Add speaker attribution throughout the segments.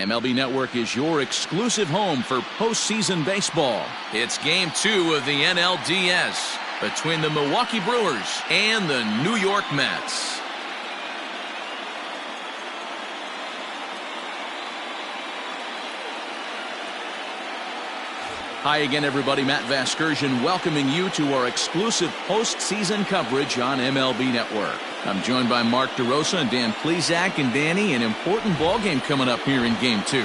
Speaker 1: MLB Network is your exclusive home for postseason baseball. It's Game 2 of the NLDS between the Milwaukee Brewers and the New York Mets. Hi again, everybody. Matt Vasgersian welcoming you to our exclusive postseason coverage on MLB Network. I'm joined by Mark DeRosa and Dan Plesac. And Danny, an important ball game coming up here in Game 2.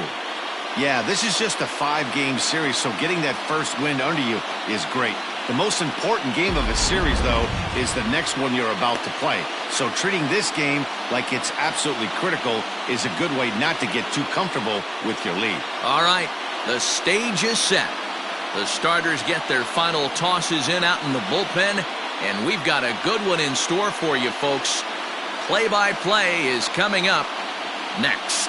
Speaker 2: Yeah, this is just a 5-game series, so getting that first win under you is great. The most important game of a series, though, is the next one you're about to play. So treating this game like it's absolutely critical is a good way not to get too comfortable with your lead.
Speaker 1: All right, the stage is set. The starters get their final tosses in out in the bullpen, and we've got a good one in store for you, folks. Play-by-play is coming up next.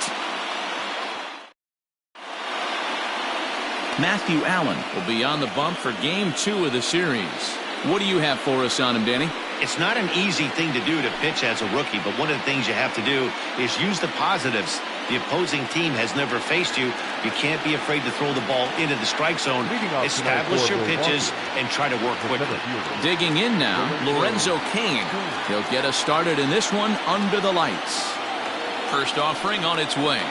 Speaker 1: Matthew Allen will be on the bump for Game 2 of the series. What do you have for us on him, Danny?
Speaker 2: It's not an easy thing to do to pitch as a rookie, but one of the things you have to do is use the positives. The opposing team has never faced you. You can't be afraid to throw the ball into the strike zone, establish your pitches, and try to work quickly.
Speaker 1: Digging in now, Lorenzo Cain. He'll get us started in this one under the lights. First offering on its way.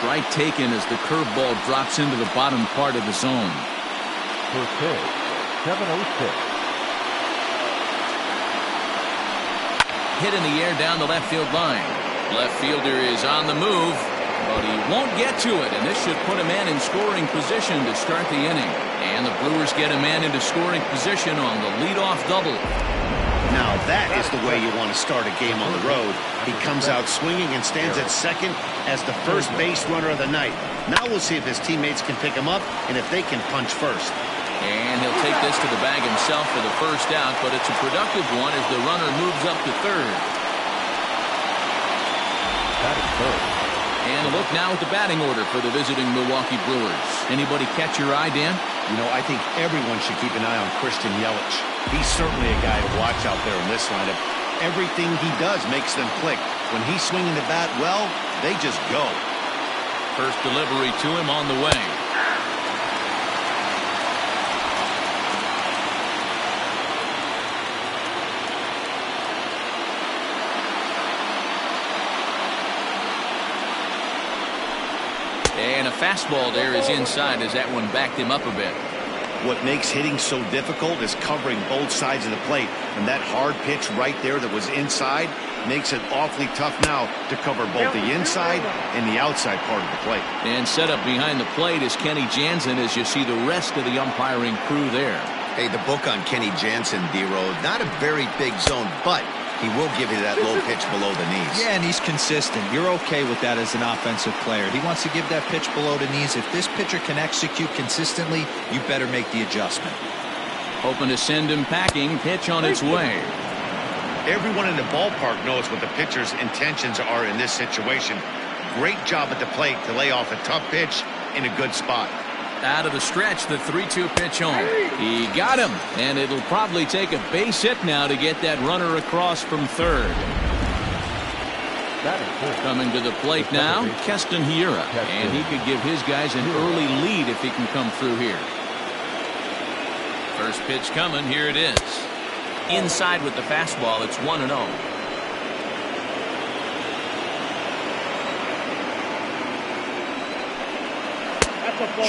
Speaker 1: Strike taken as the curveball drops into the bottom part of the zone. Hit in the air down the left field line. Left fielder is on the move, but he won't get to it, and this should put a man in scoring position to start the inning. And the Brewers get a man into scoring position on the leadoff double.
Speaker 2: Now that is the way you want to start a game on the road. He comes out swinging and stands at second as the first base runner of the night. Now we'll see if his teammates can pick him up and if they can punch first.
Speaker 1: And he'll take this to the bag himself for the first out, but it's a productive one as the runner moves up to third. And a look now at the batting order for the visiting Milwaukee Brewers. Anybody catch your eye, Dan?
Speaker 2: You know, I think everyone should keep an eye on Christian Yelich. He's certainly a guy to watch out there in this lineup. Everything he does makes them click. When he's swinging the bat, well, they just go.
Speaker 1: First delivery to him on the way. And a fastball there is inside as that one backed him up a bit.
Speaker 2: What makes hitting so difficult is covering both sides of the plate. And that hard pitch right there that was inside makes it awfully tough now to cover both the inside and the outside part of the plate.
Speaker 1: And set up behind the plate is Kenny Jansen as you see the rest of the umpiring crew there.
Speaker 2: Hey, the book on Kenny Jansen, D-Row, not a very big zone, but he will give you that low pitch below the knees.
Speaker 3: Yeah, and he's consistent. You're okay with that as an offensive player. He wants to give that pitch below the knees. If this pitcher can execute consistently, you better make the adjustment.
Speaker 1: Hoping to send him packing. Pitch on its way.
Speaker 2: Everyone in the ballpark knows what the pitcher's intentions are in this situation. Great job at the plate to lay off a tough pitch in a good spot.
Speaker 1: Out of the stretch, the 3-2 pitch home. He got him, and it'll probably take a base hit now to get that runner across from third. Coming to the plate now, Keston Hiura, and he could give his guys an early lead if he can come through here. First pitch coming, here it is. Inside with the fastball, it's 1-0.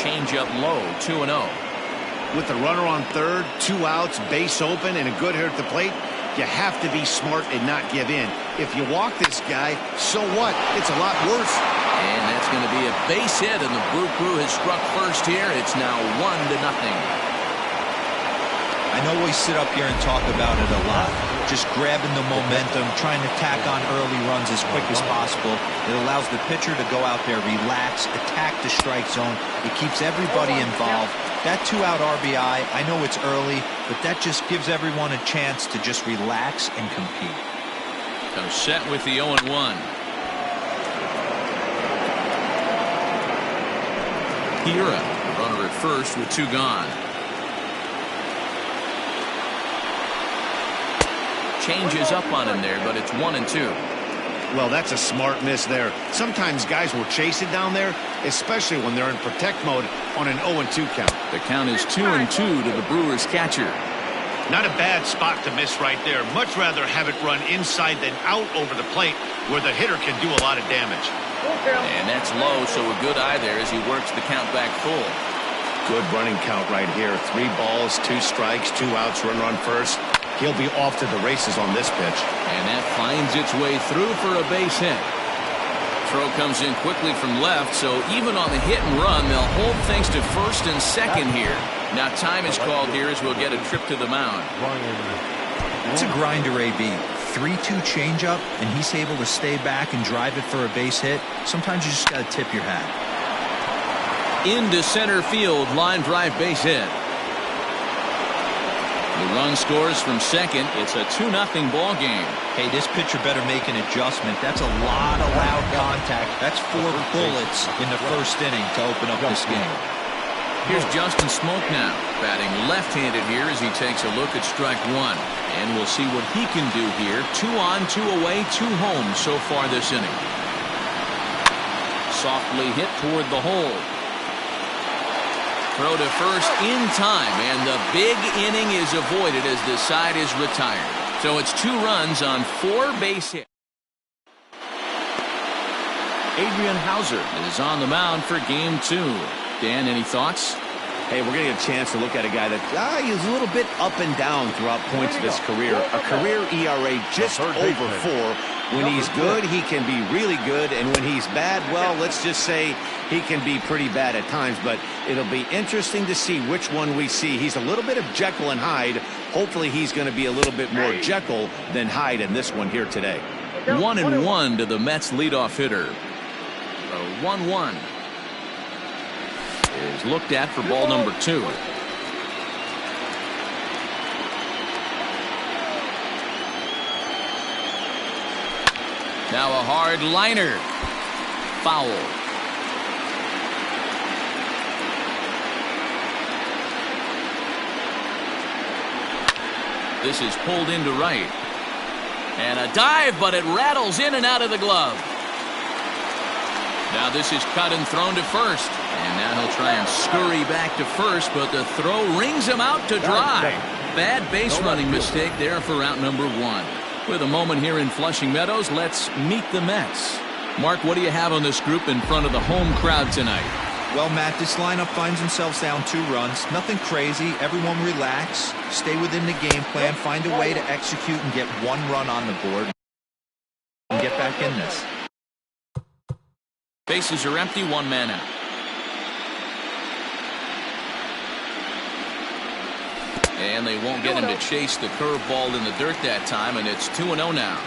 Speaker 1: Change up low, 2-0.
Speaker 2: With the runner on third, 2 outs, base open, and a good hitter at the plate, you have to be smart and not give in. If you walk this guy, so what? It's a lot worse.
Speaker 1: And that's going to be a base hit, and the Brew Crew has struck first here. It's now 1-0.
Speaker 3: I know we sit up here and talk about it a lot. Just grabbing the momentum, trying to tack on early runs as quick as possible. It allows the pitcher to go out there, relax, attack the strike zone. It keeps everybody involved. That 2-out RBI, I know it's early, but that just gives everyone a chance to just relax and compete.
Speaker 1: So set with the 0-1. Hiura, runner at first with 2 gone. Changes up on him there, but it's 1-2.
Speaker 2: Well, that's a smart miss there. Sometimes guys will chase it down there, especially when they're in protect mode on an 0-2 count.
Speaker 1: The count is 2-2 to the Brewers catcher.
Speaker 2: Not a bad spot to miss right there. Much rather have it run inside than out over the plate where the hitter can do a lot of damage.
Speaker 1: And that's low, so a good eye there as he works the count back full.
Speaker 2: Good running count right here. 3 balls, 2 strikes, 2 outs, runner on first. He'll be off to the races on this pitch.
Speaker 1: And that finds its way through for a base hit. Throw comes in quickly from left, so even on the hit and run, they'll hold things to first and second here. Now time is called here as we'll get a trip to the mound.
Speaker 3: It's a grinder, AB. 3-2 changeup, and he's able to stay back and drive it for a base hit. Sometimes you just got to tip your hat.
Speaker 1: Into center field, line drive base hit. The run scores from second. It's a 2-0 ball game.
Speaker 3: Hey, this pitcher better make an adjustment. That's a lot of loud contact. That's 4 bullets in the first inning to open up this game.
Speaker 1: Here's Justin Smoke now, batting left-handed here as he takes a look at strike 1. And we'll see what he can do here. 2 on, 2 away, 2 home so far this inning. Softly hit toward the hole. Throw to first in time, and the big inning is avoided as the side is retired. So it's 2 runs on 4 base hits. Adrian Hauser is on the mound for game 2. Dan, any thoughts?
Speaker 2: Hey, we're getting a chance to look at a guy that is a little bit up and down throughout points of his career. A career ERA just over 4. When he's good, he can be really good, and when he's bad, well, let's just say he can be pretty bad at times, but it'll be interesting to see which one we see. He's a little bit of Jekyll and Hyde. Hopefully he's going to be a little bit more Jekyll than Hyde in this one here today.
Speaker 1: 1-1 to the Mets leadoff hitter. 1-1 is looked at for ball number 2. Now a hard liner. Foul. This is pulled into right. And a dive, but it rattles in and out of the glove. Now this is cut and thrown to first. And now he'll try and scurry back to first, but the throw rings him out to dry. Bad base running mistake there for out number 1. With a moment here in Flushing Meadows, let's meet the Mets. Mark, what do you have on this group in front of the home crowd tonight?
Speaker 3: Well, Matt, this lineup finds themselves down 2 runs. Nothing crazy. Everyone relax. Stay within the game plan. Find a way to execute and get 1 run on the board. And get back in this.
Speaker 1: Bases are empty, 1 man out. And they won't get him to chase the curveball in the dirt that time, and it's 2-0 now.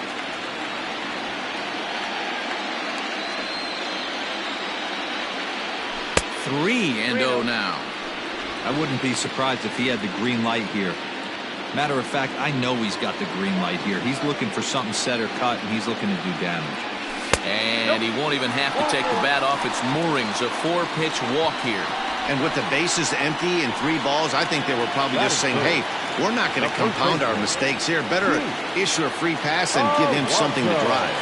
Speaker 1: Three and 0 now.
Speaker 3: I wouldn't be surprised if he had the green light here. Matter of fact, I know he's got the green light here. He's looking for something set or cut, and he's looking to do damage.
Speaker 1: And he won't even have to take the bat off its moorings. A 4-pitch walk here.
Speaker 2: And with the bases empty and 3 balls, I think they were probably just saying, hey, we're not going to compound our mistakes here. Better issue a free pass and give him something to drive.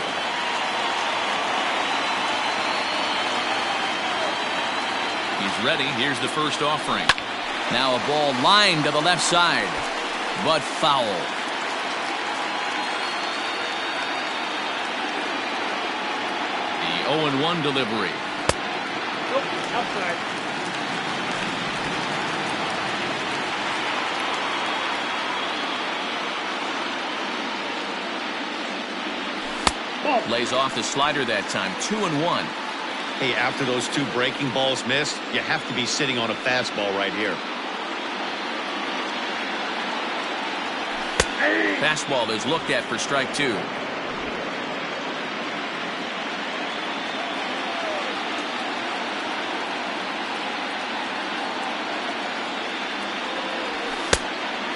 Speaker 1: He's ready. Here's the first offering. Now a ball lined to the left side, but foul. The 0-1 delivery.
Speaker 4: Outside.
Speaker 1: Lays off the slider that time. 2-1.
Speaker 2: Hey, after those 2 breaking balls missed, you have to be sitting on a fastball right here.
Speaker 1: Fastball is looked at for strike 2.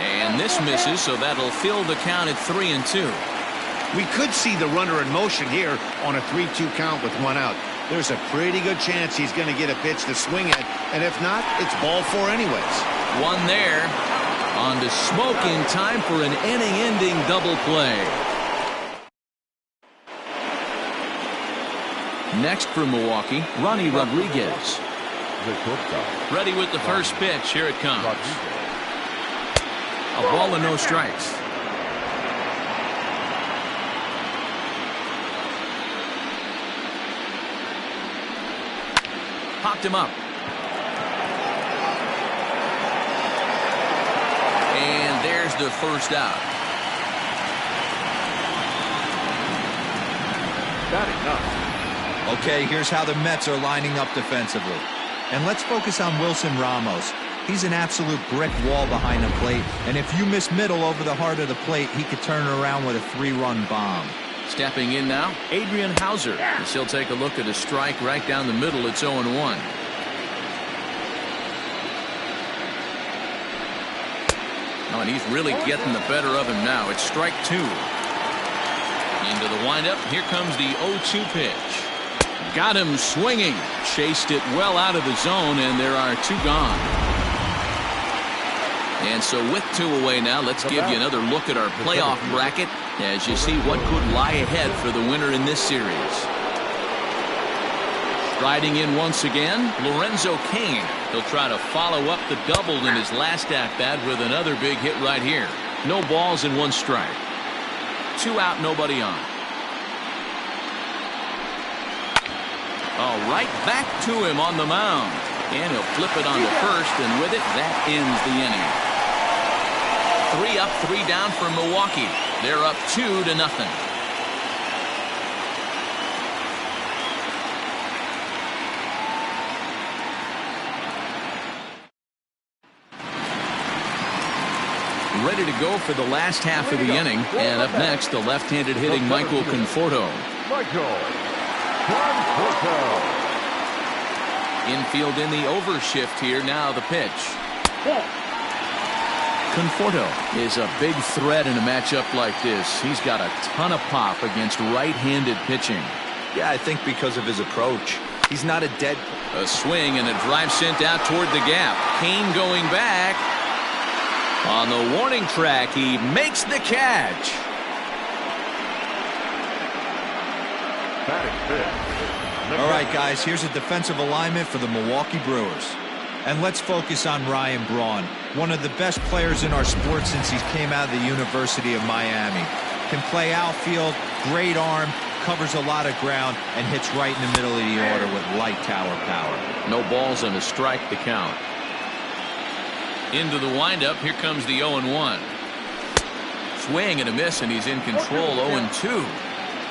Speaker 1: And this misses, so that'll fill the count at 3-2.
Speaker 2: We could see the runner in motion here on a 3-2 count with 1 out. There's a pretty good chance he's going to get a pitch to swing at, and if not, it's ball 4 anyways.
Speaker 1: 1 there. On to Smoke in time for an inning-ending double play. Next for Milwaukee, Ronnie Rodriguez. Ready with the first pitch. Here it comes. A ball and no strikes. Popped him up. And there's the first out.
Speaker 3: Okay, here's how the Mets are lining up defensively. And let's focus on Wilson Ramos. He's an absolute brick wall behind the plate, and if you miss middle over the heart of the plate, he could turn it around with a 3-run bomb.
Speaker 1: Stepping in now, Adrian Hauser. As he'll take a look at a strike right down the middle. It's 0-1. Oh, and he's really getting the better of him now. It's strike 2. Into the windup. Here comes the 0-2 pitch. Got him swinging. Chased it well out of the zone, and there are 2 gone. And so with 2 away now, let's give you another look at our playoff bracket as you see what could lie ahead for the winner in this series. Riding in once again, Lorenzo Cain. He'll try to follow up the double in his last at-bat with another big hit right here. No balls and 1 strike. 2 out, nobody on. All right, back to him on the mound. And he'll flip it on to first, and with it, that ends the inning. 3 up, 3 down for Milwaukee. They're up 2-0. Ready to go for the last half of the inning. And up next, the left-handed hitting Michael Conforto. Infield in the overshift here. Now the pitch. Conforto is a big threat in a matchup like this. He's got a ton of pop against right-handed pitching.
Speaker 3: Yeah, I think because of his approach. He's not a dead...
Speaker 1: A swing and a drive sent out toward the gap. Cain going back. On the warning track, he makes the catch.
Speaker 3: All right, guys, here's a defensive alignment for the Milwaukee Brewers. And let's focus on Ryan Braun, one of the best players in our sport since he came out of the University of Miami. Can play outfield, great arm, covers a lot of ground, and hits right in the middle of the order with light tower power.
Speaker 1: No balls and a strike to count. Into the windup, here comes the 0-1. Swing and a miss, and he's in control. 0-2.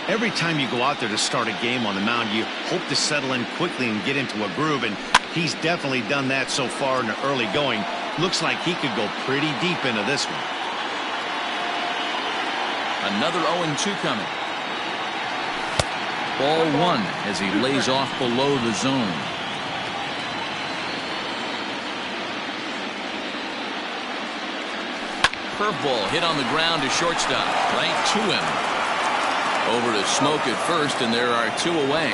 Speaker 2: Every time you go out there to start a game on the mound, you hope to settle in quickly and get into a groove, and he's definitely done that so far in the early going. Looks like he could go pretty deep into this one.
Speaker 1: Another 0-2 coming. Ball 1 as he lays off below the zone. Curveball hit on the ground to shortstop. Right to him. Over to Smoke at first, and there are 2 away.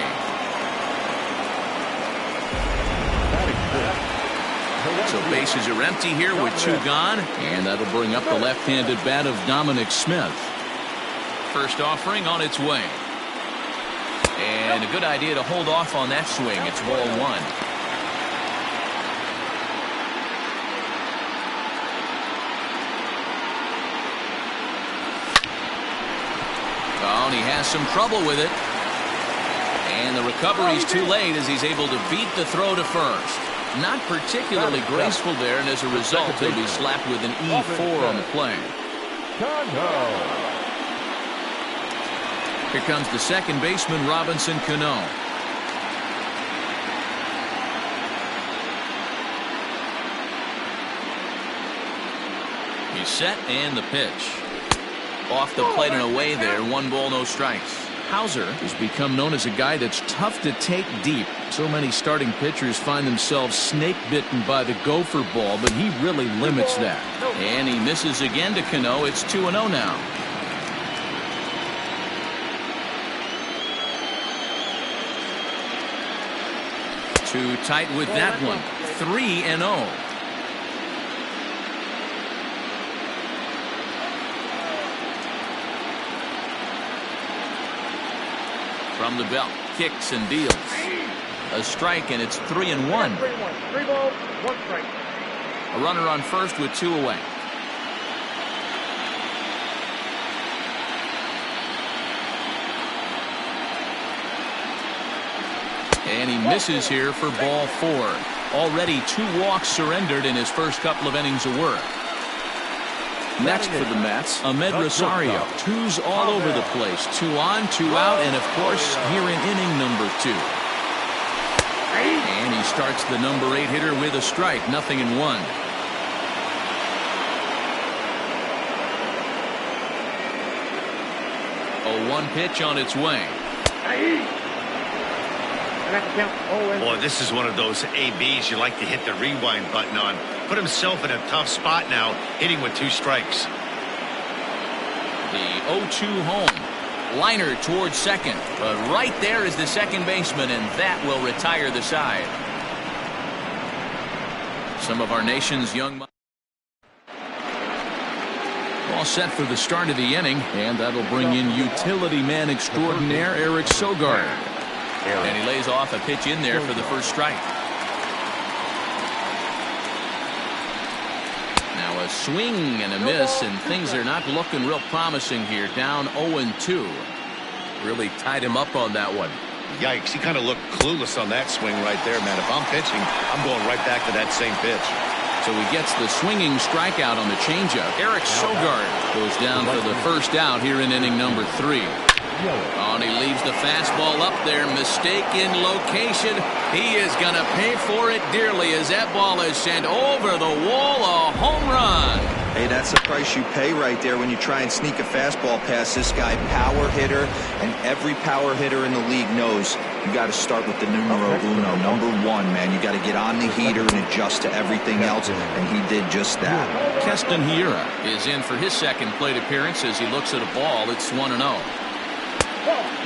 Speaker 1: So bases are empty here with 2 gone, and that'll bring up the left-handed bat of Dominic Smith. First offering on its way. And a good idea to hold off on that swing. It's ball 1. Oh, and he has some trouble with it. And the recovery's too late as he's able to beat the throw to first. Not particularly graceful there, and as a result, he'll be slapped with an E4 on the play. Here comes the second baseman, Robinson Cano. He's set, and the pitch. Off the plate and away there. 1 ball, no strikes. Hauser has become known as a guy that's tough to take deep. So many starting pitchers find themselves snake bitten by the gopher ball, but he really limits that. And he misses again to Cano. It's 2-0 now. Too tight with that one. 3-0. From the belt, kicks and deals. A strike, and it's 3-1.
Speaker 4: 3 balls, 1 strike.
Speaker 1: A runner on first with 2 away. And he misses here for ball 4. Already 2 walks surrendered in his first couple of innings of work. Next for the Mets, Ahmed Rosario. 2s all over the place. 2 on, 2 out, and of course here in inning number 2. And he starts the number 8 hitter with a strike. 0-1. A 1 pitch on its way.
Speaker 2: Boy, this is one of those ABs you like to hit the rewind button on. Put himself in a tough spot now, hitting with 2 strikes.
Speaker 1: The 0-2 home. Liner towards second. But right there is the second baseman, and that will retire the side. Some of our nation's young... All set for the start of the inning, and that'll bring in utility man extraordinaire Eric Sogard. And he lays off a pitch in there for the first strike. Now a swing and a miss, and things are not looking real promising here. Down 0-2. Really tied him up on that one.
Speaker 2: Yikes, he kind of looked clueless on that swing right there, man. If I'm pitching, I'm going right back to that same pitch.
Speaker 1: So he gets the swinging strikeout on the changeup. Eric Sogard goes down for the first out here in inning number 3. Oh, and he leaves the fastball up there. Mistake in location. He is going to pay for it dearly as that ball is sent over the wall. A home run.
Speaker 3: Hey, that's the price you pay right there when you try and sneak a fastball past this guy. Power hitter, and every power hitter in the league knows you got to start with the numero uno, number 1, man. You got to get on the heater and adjust to everything else, and he did just that.
Speaker 1: Keston Hiura is in for his second plate appearance as he looks at a ball. It's 1-0.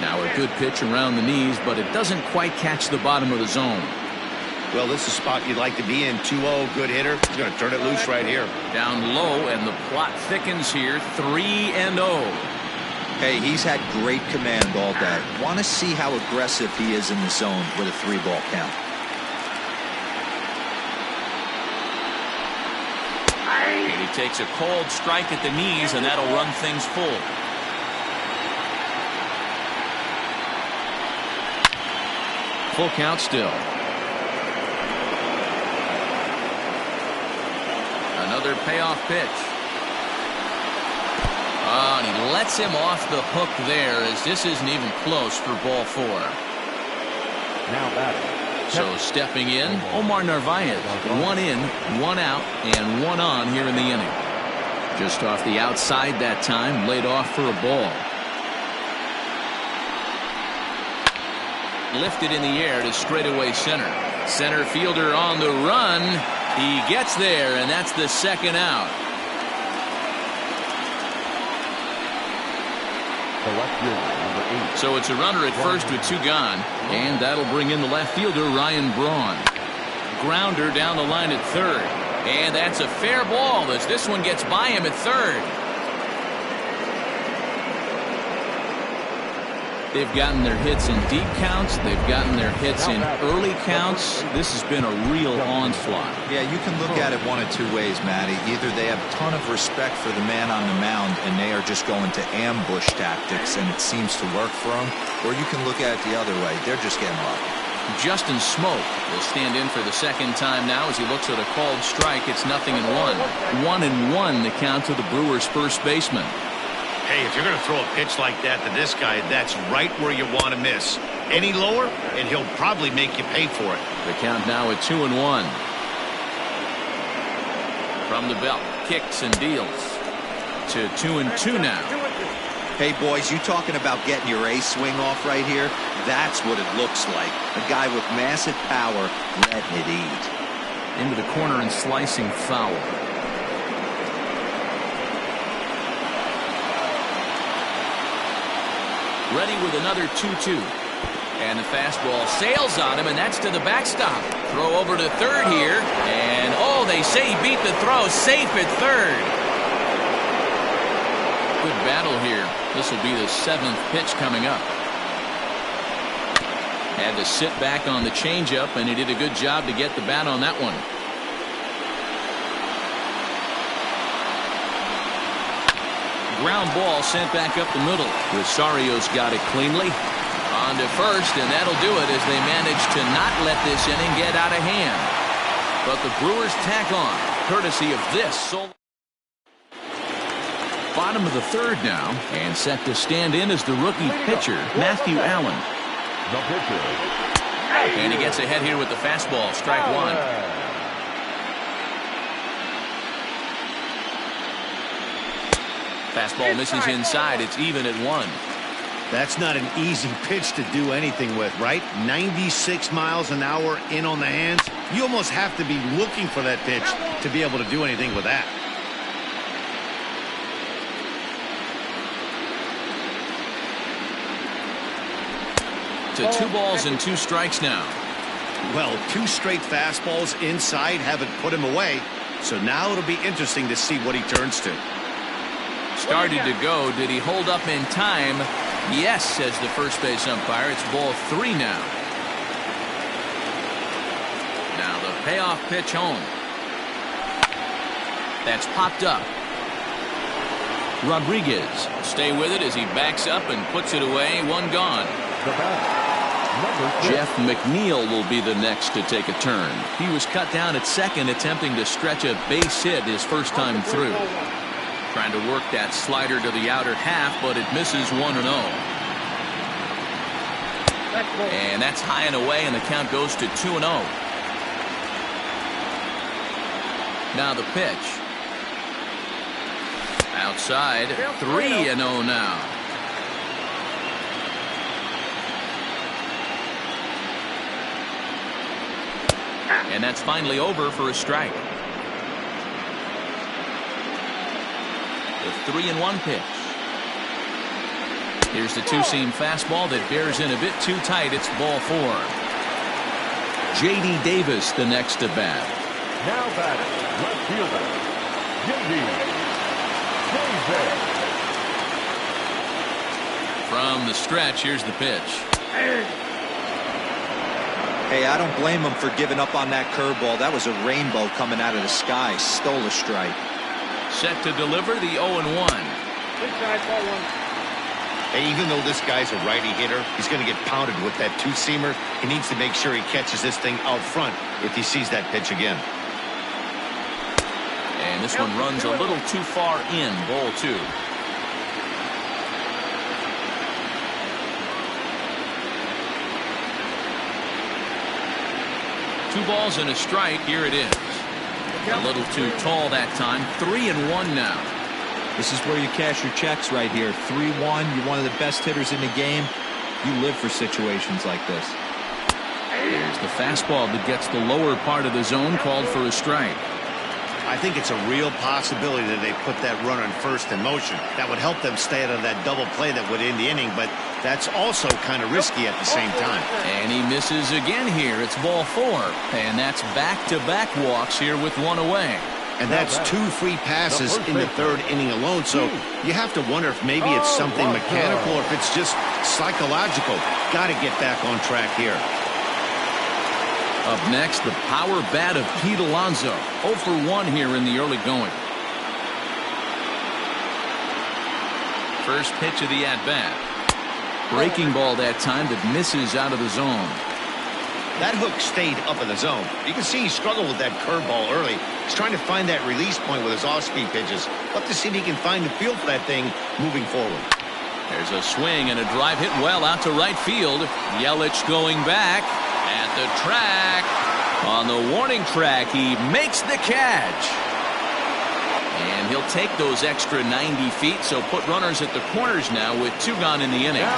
Speaker 1: Now a good pitch around the knees, but it doesn't quite catch the bottom of the zone.
Speaker 2: Well, this is a spot you'd like to be in. 2-0, good hitter. He's going to turn it loose right here.
Speaker 1: Down low, and the plot thickens here. 3-0.
Speaker 3: Hey, he's had great command all day. Want to see how aggressive he is in the zone with a 3-ball count.
Speaker 1: And he takes a cold strike at the knees, and that'll run things full. Full count still. Another payoff pitch. Oh, and he lets him off the hook there as this isn't even close for ball 4.
Speaker 5: Now batting.
Speaker 1: So stepping in, Omar Narvaez. 1 in, 1 out, and 1 on here in the inning. Just off the outside that time, laid off for a ball. Lifted in the air to straightaway center. Center fielder on the run. He gets there, and that's the second out.
Speaker 5: The left fielder, number 8.
Speaker 1: So it's a runner at first with 2 gone, and that'll bring in the left fielder, Ryan Braun. Grounder down the line at third, and that's a fair ball as this one gets by him at third. They've gotten their hits in deep counts. They've gotten their hits in early counts. This has been a real onslaught.
Speaker 3: Yeah, you can look at it one of 2 ways, Matty. Either they have a ton of respect for the man on the mound and they are just going to ambush tactics and it seems to work for them, or you can look at it the other way. They're just getting lucky.
Speaker 1: Justin Smoke will stand in for the second time now as he looks at a called strike. It's 0-1. 1-1 the count to the Brewers' first baseman.
Speaker 2: Hey, if you're going to throw a pitch like that to this guy, that's right where you want to miss. Any lower, and he'll probably make you pay for it.
Speaker 1: The count now at 2-1. From the belt, kicks and deals to 2-2 now.
Speaker 3: Hey, boys, you talking about getting your A swing off right here? That's what it looks like. A guy with massive power letting it eat.
Speaker 1: Into the corner and slicing foul. Ready with another 2-2. And the fastball sails on him, and that's to the backstop. Throw over to third here. And, oh, they say he beat the throw. Safe at third. Good battle here. This will be the 7th pitch coming up. Had to sit back on the changeup, and he did a good job to get the bat on that one. Ground ball sent back up the middle. Rosario's got it cleanly. On to first, and that'll do it as they manage to not let this inning get out of hand. But the Brewers tack on, courtesy of this. Bottom of the third now, and set to stand in as the rookie pitcher, Matthew Allen.
Speaker 5: The pitcher.
Speaker 1: And he gets ahead here with the fastball, strike one. Fastball misses inside. It's even at 1.
Speaker 2: That's not an easy pitch to do anything with, right? 96 miles an hour in on the hands. You almost have to be looking for that pitch to be able to do anything with that.
Speaker 1: To 2 balls and 2 strikes now.
Speaker 2: Well, 2 straight fastballs inside haven't put him away. So now it'll be interesting to see what he turns to.
Speaker 1: Started to go. Did he hold up in time? Yes, says the first base umpire. It's ball 3 now. Now the payoff pitch home. That's popped up. Rodriguez stay with it as he backs up and puts it away. 1 gone.
Speaker 5: The bat.
Speaker 1: Jeff McNeil will be the next to take a turn. He was cut down at second, attempting to stretch a base hit his first time through. Trying to work that slider to the outer half, but it misses 1-0. And that's high and away, and the count goes to 2-0. Now the pitch. Outside, 3-0 now. And that's finally over for a strike. The 3-1 pitch. Here's the 2-seam fastball that bears in a bit too tight. It's ball 4. J.D. Davis the next to bat.
Speaker 5: Now batting, left fielder, J.D. Davis.
Speaker 1: From the stretch, here's the pitch.
Speaker 3: Hey, I don't blame him for giving up on that curveball. That was a rainbow coming out of the sky. Stole a strike.
Speaker 1: Set to deliver the 0-1.
Speaker 4: Inside, ball 1.
Speaker 2: Hey, even though this guy's a righty hitter, he's going to get pounded with that 2-seamer. He needs to make sure he catches this thing out front if he sees that pitch again.
Speaker 1: And this one runs a little too far in, ball 2. Two balls and a strike. Here it is. A little too tall that time. 3-1 now.
Speaker 3: This is where you cash your checks right here. 3-1. You're one of the best hitters in the game. You live for situations like this.
Speaker 1: There's the fastball that gets the lower part of the zone, called for a strike.
Speaker 2: I think it's a real possibility that they put that runner in first in motion. That would help them stay out of that double play that would end the inning, but that's also kind of risky at the same time.
Speaker 1: And he misses again here. It's ball 4. And that's back-to-back walks here with 1 away.
Speaker 2: And that's 2 free passes in the 3rd inning alone, so you have to wonder if maybe it's something mechanical or if it's just psychological. Got to get back on track here.
Speaker 1: Up next, the power bat of Pete Alonso. 0 for 1 here in the early going. First pitch of the at-bat. Breaking ball that time that misses out of the zone.
Speaker 2: That hook stayed up in the zone. You can see he struggled with that curveball early. He's trying to find that release point with his off-speed pitches. Love to see if he can find the feel for that thing moving forward.
Speaker 1: There's a swing and a drive hit well out to right field. Yelich going back. At the track, on the warning track, he makes the catch. And he'll take those extra 90 feet, so put runners at the corners now with 2 gone in the inning. So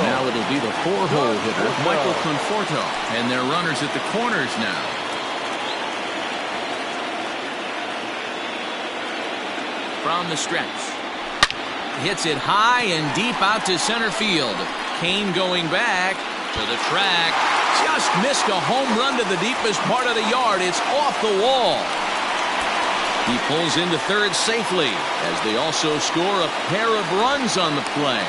Speaker 1: now it'll be the 4-hole hitter, Michael Conforto, and their runners at the corners now. From the stretch. Hits it high and deep out to center field. Kane going back to the track. Just missed a home run to the deepest part of the yard. It's off the wall. He pulls into third safely as they also score a pair of runs on the play.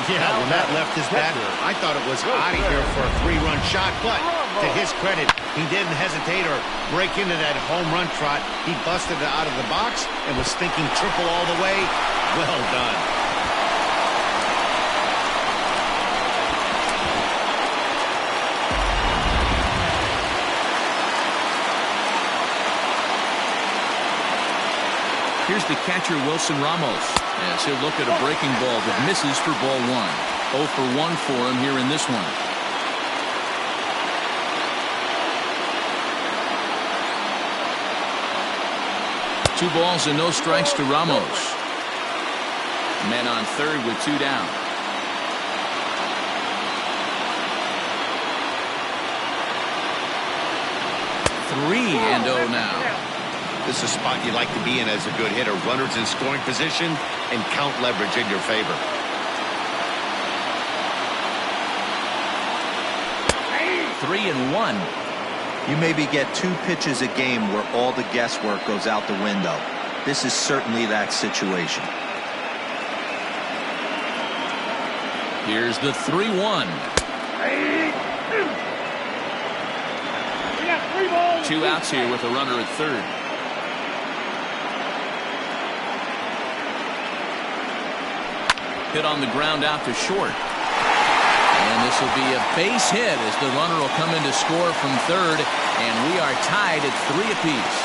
Speaker 2: Yeah, when that left his bat, I thought it was out of here for a 3-run shot, but to his credit, he didn't hesitate or break into that home run trot. He busted it out of the box and was thinking triple all the way. Well done.
Speaker 1: Here's the catcher, Wilson Ramos, as he'll look at a breaking ball that misses for ball 1. 0 for 1 for him here in this one. Two balls and no strikes to Ramos. Men on third with 2 down. Three and 0 now.
Speaker 2: This is a spot you like to be in as a good hitter. Runners in scoring position and count leverage in your favor.
Speaker 1: Three and 1.
Speaker 3: You maybe get 2 pitches a game where all the guesswork goes out the window. This is certainly that situation.
Speaker 1: Here's the 3-1.
Speaker 4: We got 3 balls.
Speaker 1: 2 outs here with a runner at third. Hit on the ground out to short. And this will be a base hit as the runner will come in to score from third. And we are tied at 3 apiece.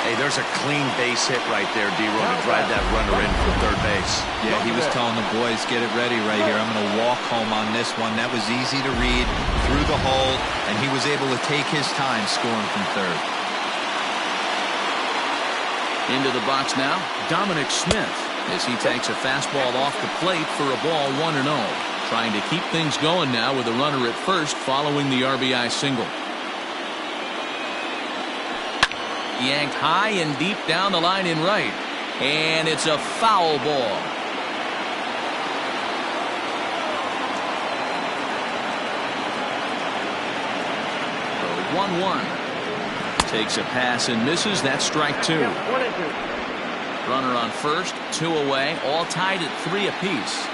Speaker 2: Hey, there's a clean base hit right there, D-Row, to drive that runner in from third base.
Speaker 3: Yeah, he was telling the boys, get it ready right here. I'm going to walk home on this one. That was easy to read through the hole, and he was able to take his time scoring from third.
Speaker 1: Into the box now, Dominic Smith, as he takes a fastball off the plate for a ball 1-0. Trying to keep things going now with a runner at first following the RBI single. Yanked high and deep down the line in right. And it's a foul ball. The 1-1. Takes a pass and misses. That's strike 2.
Speaker 4: 1 and 2.
Speaker 1: Runner on first, 2 away, all tied at 3 apiece.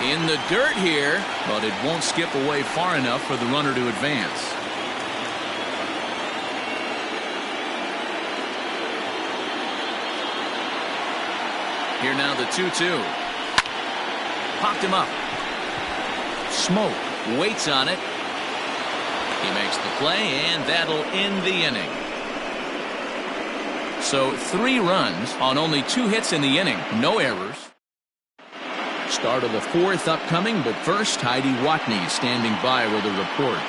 Speaker 1: In the dirt here, but it won't skip away far enough for the runner to advance. Here now the 2-2. Popped him up. Smoke waits on it. He makes the play, and that'll end the inning. So 3 runs on only 2 hits in the inning. No errors. Start of the 4th upcoming, but first, Heidi Watney standing by with a report.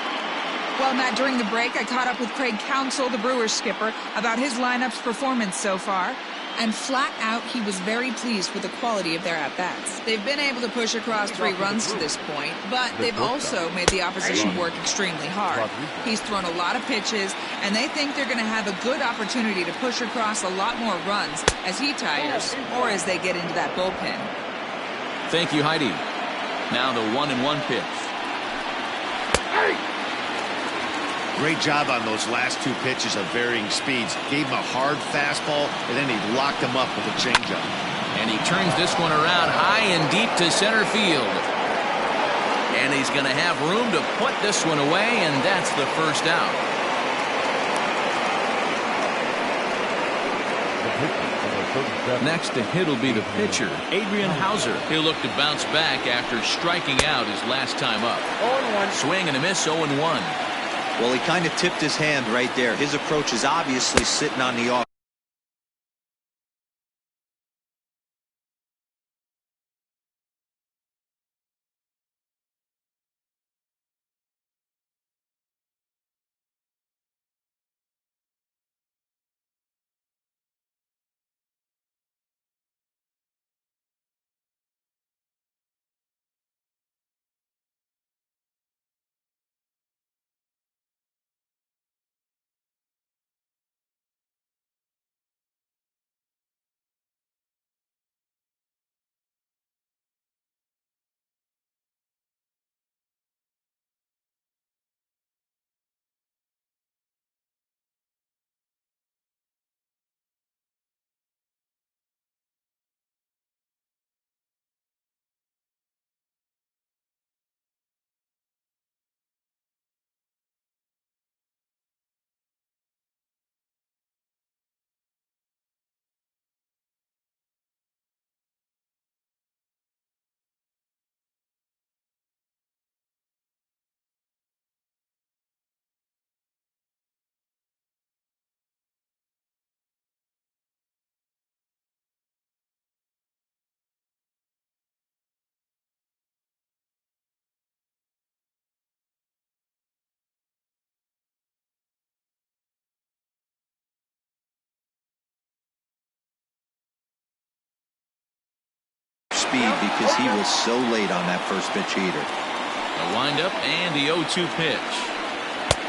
Speaker 6: Well, Matt, during the break, I caught up with Craig Counsell, the Brewers skipper, about his lineup's performance so far. And flat out, he was very pleased with the quality of their at-bats. They've been able to push across 3 runs to this point, but they've also made the opposition work extremely hard. He's thrown a lot of pitches, and they think they're going to have a good opportunity to push across a lot more runs as he tires or as they get into that bullpen.
Speaker 1: Thank you, Heidi. Now the 1-1 pitch.
Speaker 2: Great job on those last 2 pitches of varying speeds. Gave him a hard fastball, and then he locked him up with a changeup.
Speaker 1: And he turns this one around high and deep to center field. And he's going to have room to put this one away, and that's the first out. Next to hit will be the pitcher, Adrian Hauser. He'll look to bounce back after striking out his last time up.
Speaker 4: 0-1.
Speaker 1: Swing and a miss, 0-1.
Speaker 3: Well, he kind of tipped his hand right there. His approach is obviously sitting on the off. speed because he was so late on that first pitch heater.
Speaker 1: A windup and the 0-2 pitch.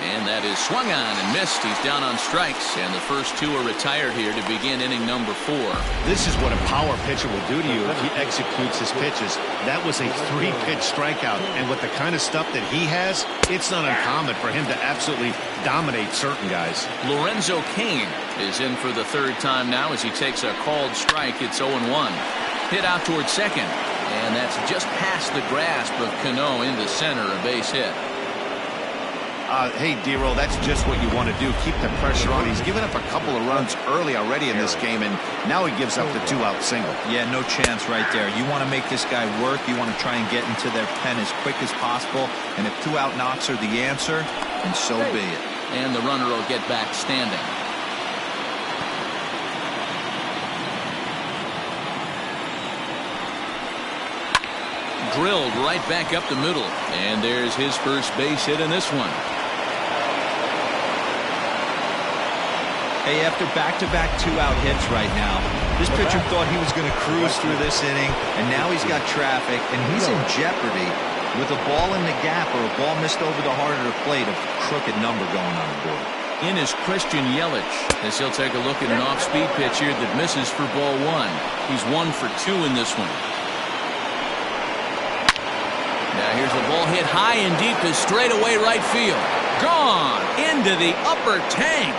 Speaker 1: And that is swung on and missed. He's down on strikes, and the first two are retired here to begin inning number 4.
Speaker 2: This is what a power pitcher will do to you if he executes his pitches. That was a 3-pitch strikeout, and with the kind of stuff that he has, it's not uncommon for him to absolutely dominate certain guys.
Speaker 1: Lorenzo Cain is in for the third time now as he takes a called strike. It's 0-1. Hit out towards second, and that's just past the grasp of Cano into center, a base hit.
Speaker 2: Hey, D-Roll, that's just what you want to do. Keep the pressure on. He's given up a couple of runs early already in this game, and now he gives up the 2-out single.
Speaker 3: Yeah, no chance right there. You want to make this guy work. You want to try and get into their pen as quick as possible, and if 2-out knocks are the answer, then so be it.
Speaker 1: And the runner will get back standing. Drilled right back up the middle, and there's his first base hit in this one.
Speaker 3: Hey, after back-to-back 2-out hits right now, this pitcher thought he was going to cruise through this inning, and now he's got traffic, and he's in jeopardy with a ball in the gap or a ball missed over the heart of the plate, a crooked number going on the board.
Speaker 1: In is Christian Yelich, as he'll take a look at an off-speed pitch here that misses for ball 1. He's 1 for 2 in this one. Now here's the ball hit high and deep to straightaway right field. Gone into the upper tank.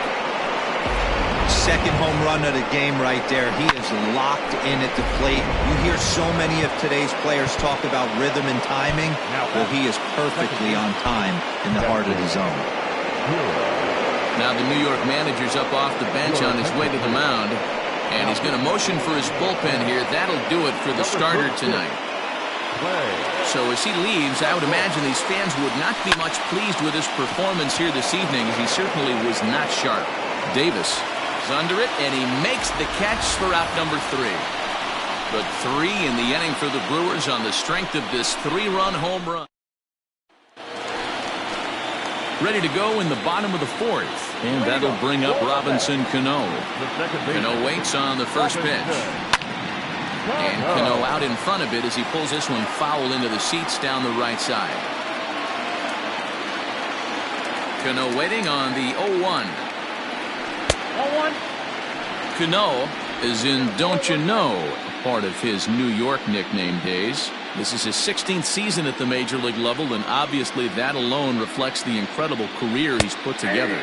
Speaker 3: Second home run of the game right there. He is locked in at the plate. You hear so many of today's players talk about rhythm and timing. Well, he is perfectly on time in the heart of the zone.
Speaker 1: Now the New York manager's up off the bench on his way to the mound, and he's going to motion for his bullpen here. That'll do it for the starter tonight. So as he leaves, I would imagine these fans would not be much pleased with his performance here this evening. He certainly was not sharp. Davis is under it, and he makes the catch for out number 3. But 3 in the inning for the Brewers on the strength of this 3-run home run. Ready to go in the bottom of the 4th, and that'll bring up Robinson Cano. Cano waits on the first pitch. And Cano out in front of it as he pulls this one foul into the seats down the right side. Cano waiting on the 0-1.
Speaker 4: 0-1.
Speaker 1: Cano is in Don't You Know, part of his New York nickname days. This is his 16th season at the major league level, and obviously that alone reflects the incredible career he's put together.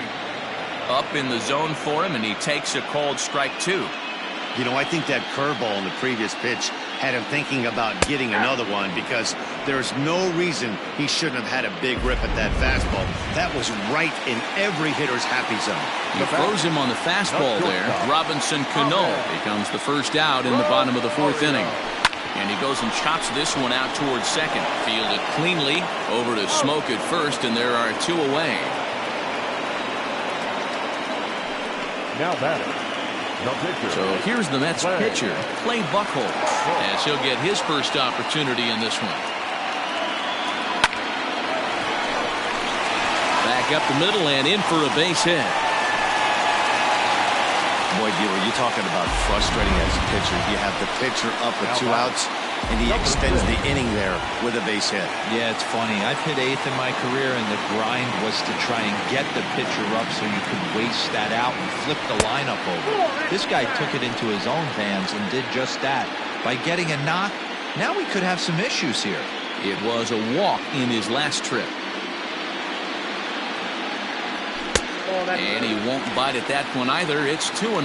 Speaker 1: Up in the zone for him, and he takes a called strike 2.
Speaker 2: You know, I think that curveball in the previous pitch had him thinking about getting another one, because there's no reason he shouldn't have had a big rip at that fastball. That was right in every hitter's happy zone.
Speaker 1: He throws him on the fastball there. Robinson Cano becomes the first out in the bottom of the 4th inning. And he goes and chops this one out towards second. Fielded cleanly over to Smoke at first, and there are 2 away.
Speaker 5: Now batter.
Speaker 1: So here's the Mets pitcher, Clay Buchholz, as he'll get his first opportunity in this one. Back up the middle and in for a base hit.
Speaker 2: Boy, you're talking about frustrating as a pitcher. You have the pitcher up with 2 outs, and he extends the inning there with a base hit.
Speaker 3: Yeah, it's funny. I've hit 8th in my career, and the grind was to try and get the pitcher up so you could waste that out and flip the lineup over. This guy took it into his own hands and did just that. By getting a knock, now we could have some issues here.
Speaker 1: It was a walk in his last trip. And he won't bite at that one either. It's 2-0.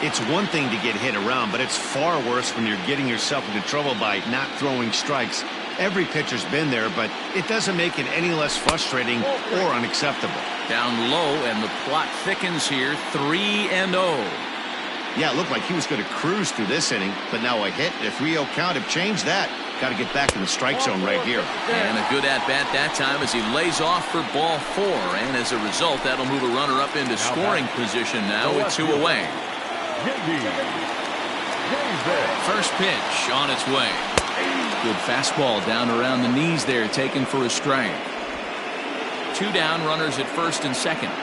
Speaker 2: It's one thing to get hit around, but it's far worse when you're getting yourself into trouble by not throwing strikes. Every pitcher's been there, but it doesn't make it any less frustrating or unacceptable.
Speaker 1: Down low, and the plot thickens here. 3-0.
Speaker 2: Yeah, it looked like he was going to cruise through this inning, but now a hit and a 3-0 count have changed that. Got to get back in the strike zone right here.
Speaker 1: And a good at-bat that time as he lays off for ball 4. And as a result, that'll move a runner up into scoring position now with 2 away. First pitch on its way. Good fastball down around the knees there, taken for a strike. 2 down, runners at first and second.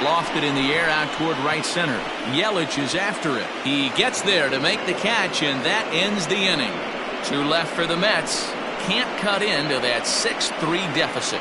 Speaker 1: Lofted in the air out toward right center. Yelich is after it. He gets there to make the catch, and that ends the inning. 2 left for the Mets. Can't cut into that 6-3 deficit.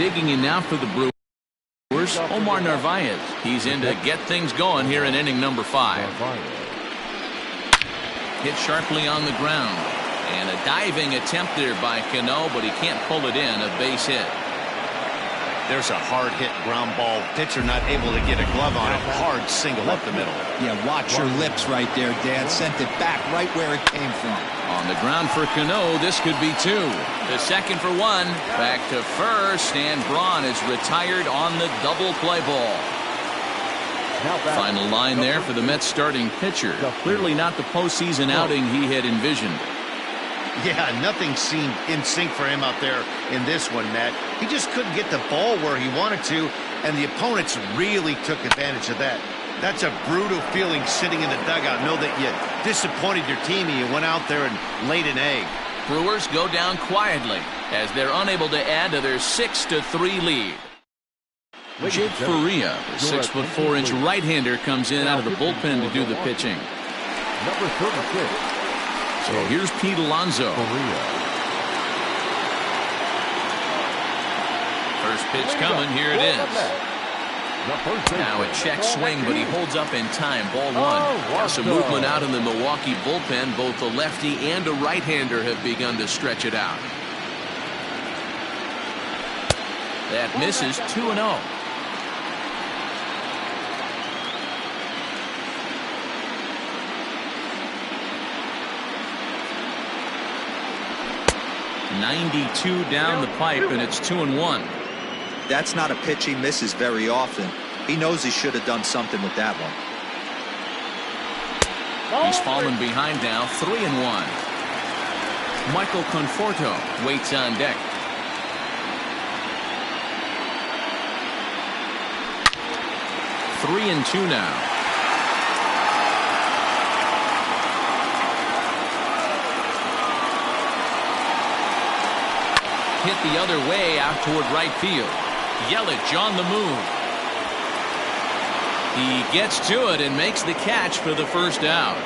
Speaker 1: digging in now for the Brewers, Omar Narvaez. He's in to get things going here in inning number 5. Hit sharply on the ground. And a diving attempt there by Cano, but he can't pull it in. A base hit.
Speaker 2: There's a hard hit ground ball. Pitcher not able to get a glove on it. Hard single up the middle.
Speaker 3: Yeah, watch your lips right there, Dan. Sent it back right where it came from.
Speaker 1: On the ground for Cano, this could be 2. The second for 1. Back to first, and Braun is retired on the double play ball. Final line there for the Mets starting pitcher. Clearly not the postseason outing he had envisioned.
Speaker 2: Yeah, nothing seemed in sync for him out there in this one, Matt. He just couldn't get the ball where he wanted to, and the opponents really took advantage of that. That's a brutal feeling sitting in the dugout. Know that you disappointed your team and you went out there and laid an egg.
Speaker 1: Brewers go down quietly as they're unable to add to their 6-3 lead. Jake Faria, the 6'4" right-hander, comes in out of the bullpen to do the pitching.
Speaker 5: Number 36.
Speaker 1: So here's Pete Alonso. First pitch coming. Here it is. Now a check swing, but he holds up in time. Ball 1. Now some movement out in the Milwaukee bullpen. Both a lefty and a right-hander have begun to stretch it out. That misses. 2-0. .92 down the pipe, and it's 2-1.
Speaker 3: That's not a pitch he misses very often. He knows he should have done something with that one.
Speaker 1: He's fallen behind now. 3-1. Michael Conforto waits on deck. Three and 2 now. Hit the other way out toward right field. Yelich on the move. He gets to it and makes the catch for the first out.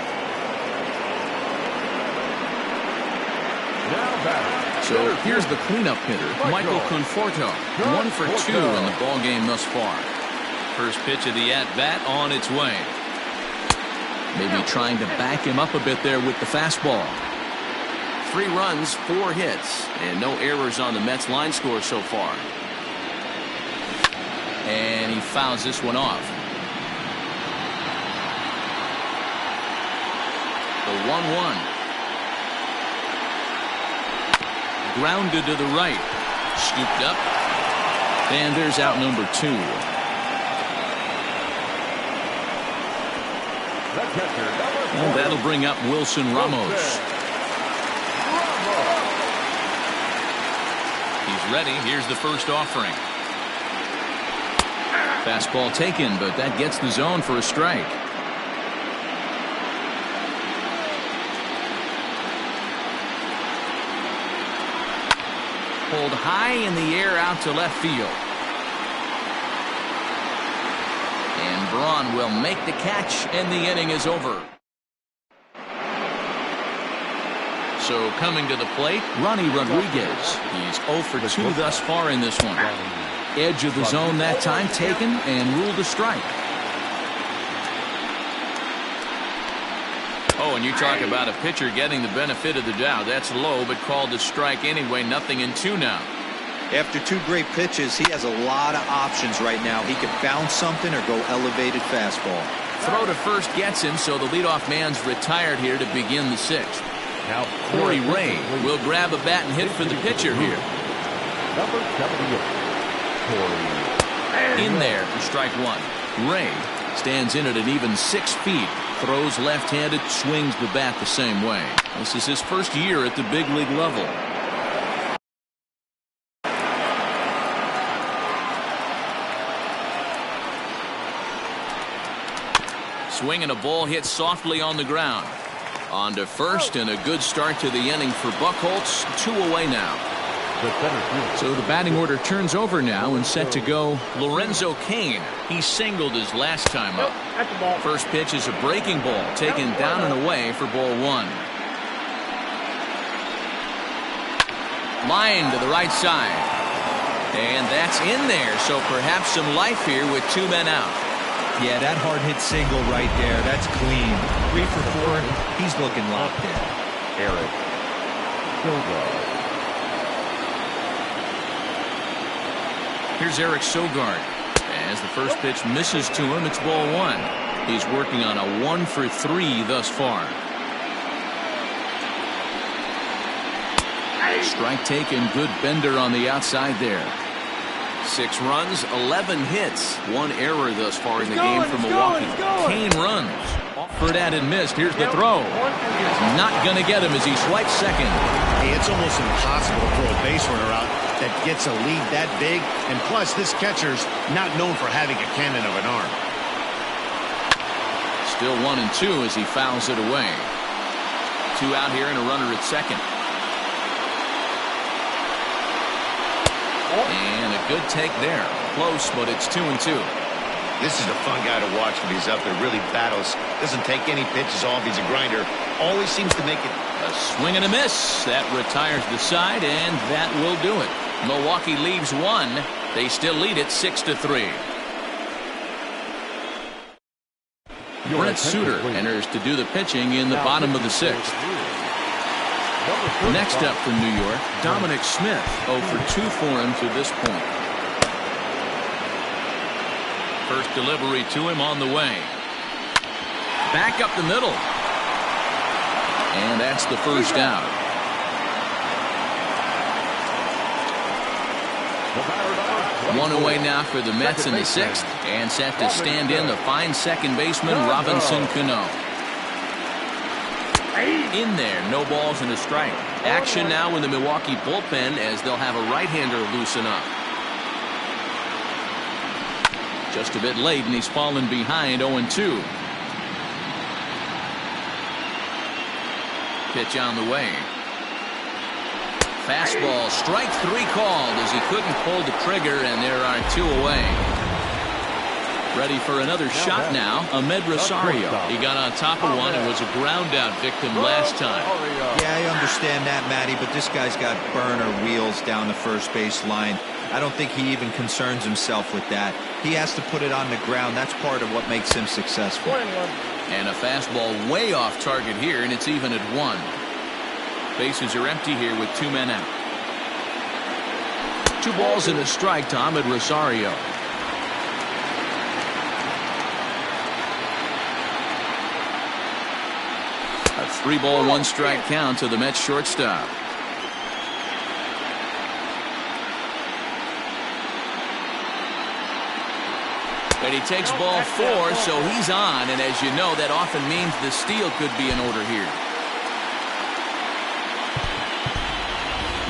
Speaker 1: So here's the cleanup hitter, Michael Conforto. 1 for 2 in the ball game thus far. First pitch of the at-bat on its way. Maybe trying to back him up a bit there with the fastball. 3 runs, 4 hits, and no errors on the Mets line score so far. And he fouls this one off. The 1-1. Grounded to the right. Scooped up. And there's out number 2. And that'll bring up Wilson Ramos. He's ready. Here's the first offering. Fastball taken, but that gets the zone for a strike. Pulled high in the air out to left field. And Braun will make the catch, and the inning is over. So coming to the plate, Ronnie Rodriguez. He's 0 for 2 thus far in this one. Edge of the zone that time taken and ruled a strike. Oh, and you talk about a pitcher getting the benefit of the doubt. That's low, but called a strike anyway. 0-2 now.
Speaker 3: After 2 great pitches, he has a lot of options right now. He could bounce something or go elevated fastball.
Speaker 1: Throw to first gets him, so the leadoff man's retired here to begin the 6th.
Speaker 5: Now
Speaker 1: Corey Ray will grab a bat and hit for the pitcher here.
Speaker 5: Number 78.
Speaker 1: In there for strike 1. Ray stands in at an even 6 feet. Throws left-handed, swings the bat the same way. This is his first year at the big league level. Swinging a ball hit softly on the ground. On to first, and a good start to the inning for Buchholz. 2 away now. So the batting order turns over now and set to go Lorenzo Cain. He singled his last time up. First pitch is a breaking ball taken down and away for ball 1. Line to the right side. And that's in there, so perhaps some life here with 2 men out.
Speaker 3: Yeah, that hard hit single right there, that's clean. 3 for 4, he's looking locked in.
Speaker 5: Eric Sogard.
Speaker 1: Here's Eric Sogard. As the first pitch misses to him, it's ball 1. He's working on a 1 for 3 thus far. Strike taken, good bender on the outside there. 6 runs, 11 hits, 1 error thus far in the game for Milwaukee. Kane runs. For that and missed. Here's the throw. Not going to get him as he swipes second.
Speaker 2: Hey, it's almost impossible to throw a base runner out that gets a lead that big. And plus, this catcher's not known for having a cannon of an arm.
Speaker 1: Still 1 and 2 as he fouls it away. 2 out here and a runner at second. And a good take there. Close, but it's 2 and 2.
Speaker 2: This is a fun guy to watch when he's up there. Really battles. Doesn't take any pitches off. He's a grinder. Always seems to make it.
Speaker 1: A swing and a miss. That retires the side, and that will do it. Milwaukee leaves 1. They still lead it 6-3. Brent Suter enters to do the pitching in the bottom of the 6th. Next up from New York, Dominic Smith. 0 for 2 for him to this point. First delivery to him on the way. Back up the middle. And that's the first out. One away now for the Mets in the 6th. And set to stand in the fine second baseman, Robinson Cano. In there, no balls and a strike. Action now in the Milwaukee bullpen as they'll have a right-hander loosen up. Just a bit late, and he's fallen behind 0-2. Pitch on the way. Fastball, strike 3 called as he couldn't pull the trigger, and there are 2 away. Ready for another shot now, Ahmed Rosario. He got on top of one and was a ground-out victim last time.
Speaker 3: Yeah, I understand that, Matty, but this guy's got burner wheels down the first base line. I don't think he even concerns himself with that. He has to put it on the ground. That's part of what makes him successful.
Speaker 1: And a fastball way off target here, and it's even at 1. Bases are empty here with 2 men out. 2 balls and a strike to Ahmed Rosario. A 3-ball, 1-strike count to the Mets shortstop. And he takes ball 4, so he's on, and as you know, that often means the steal could be in order here.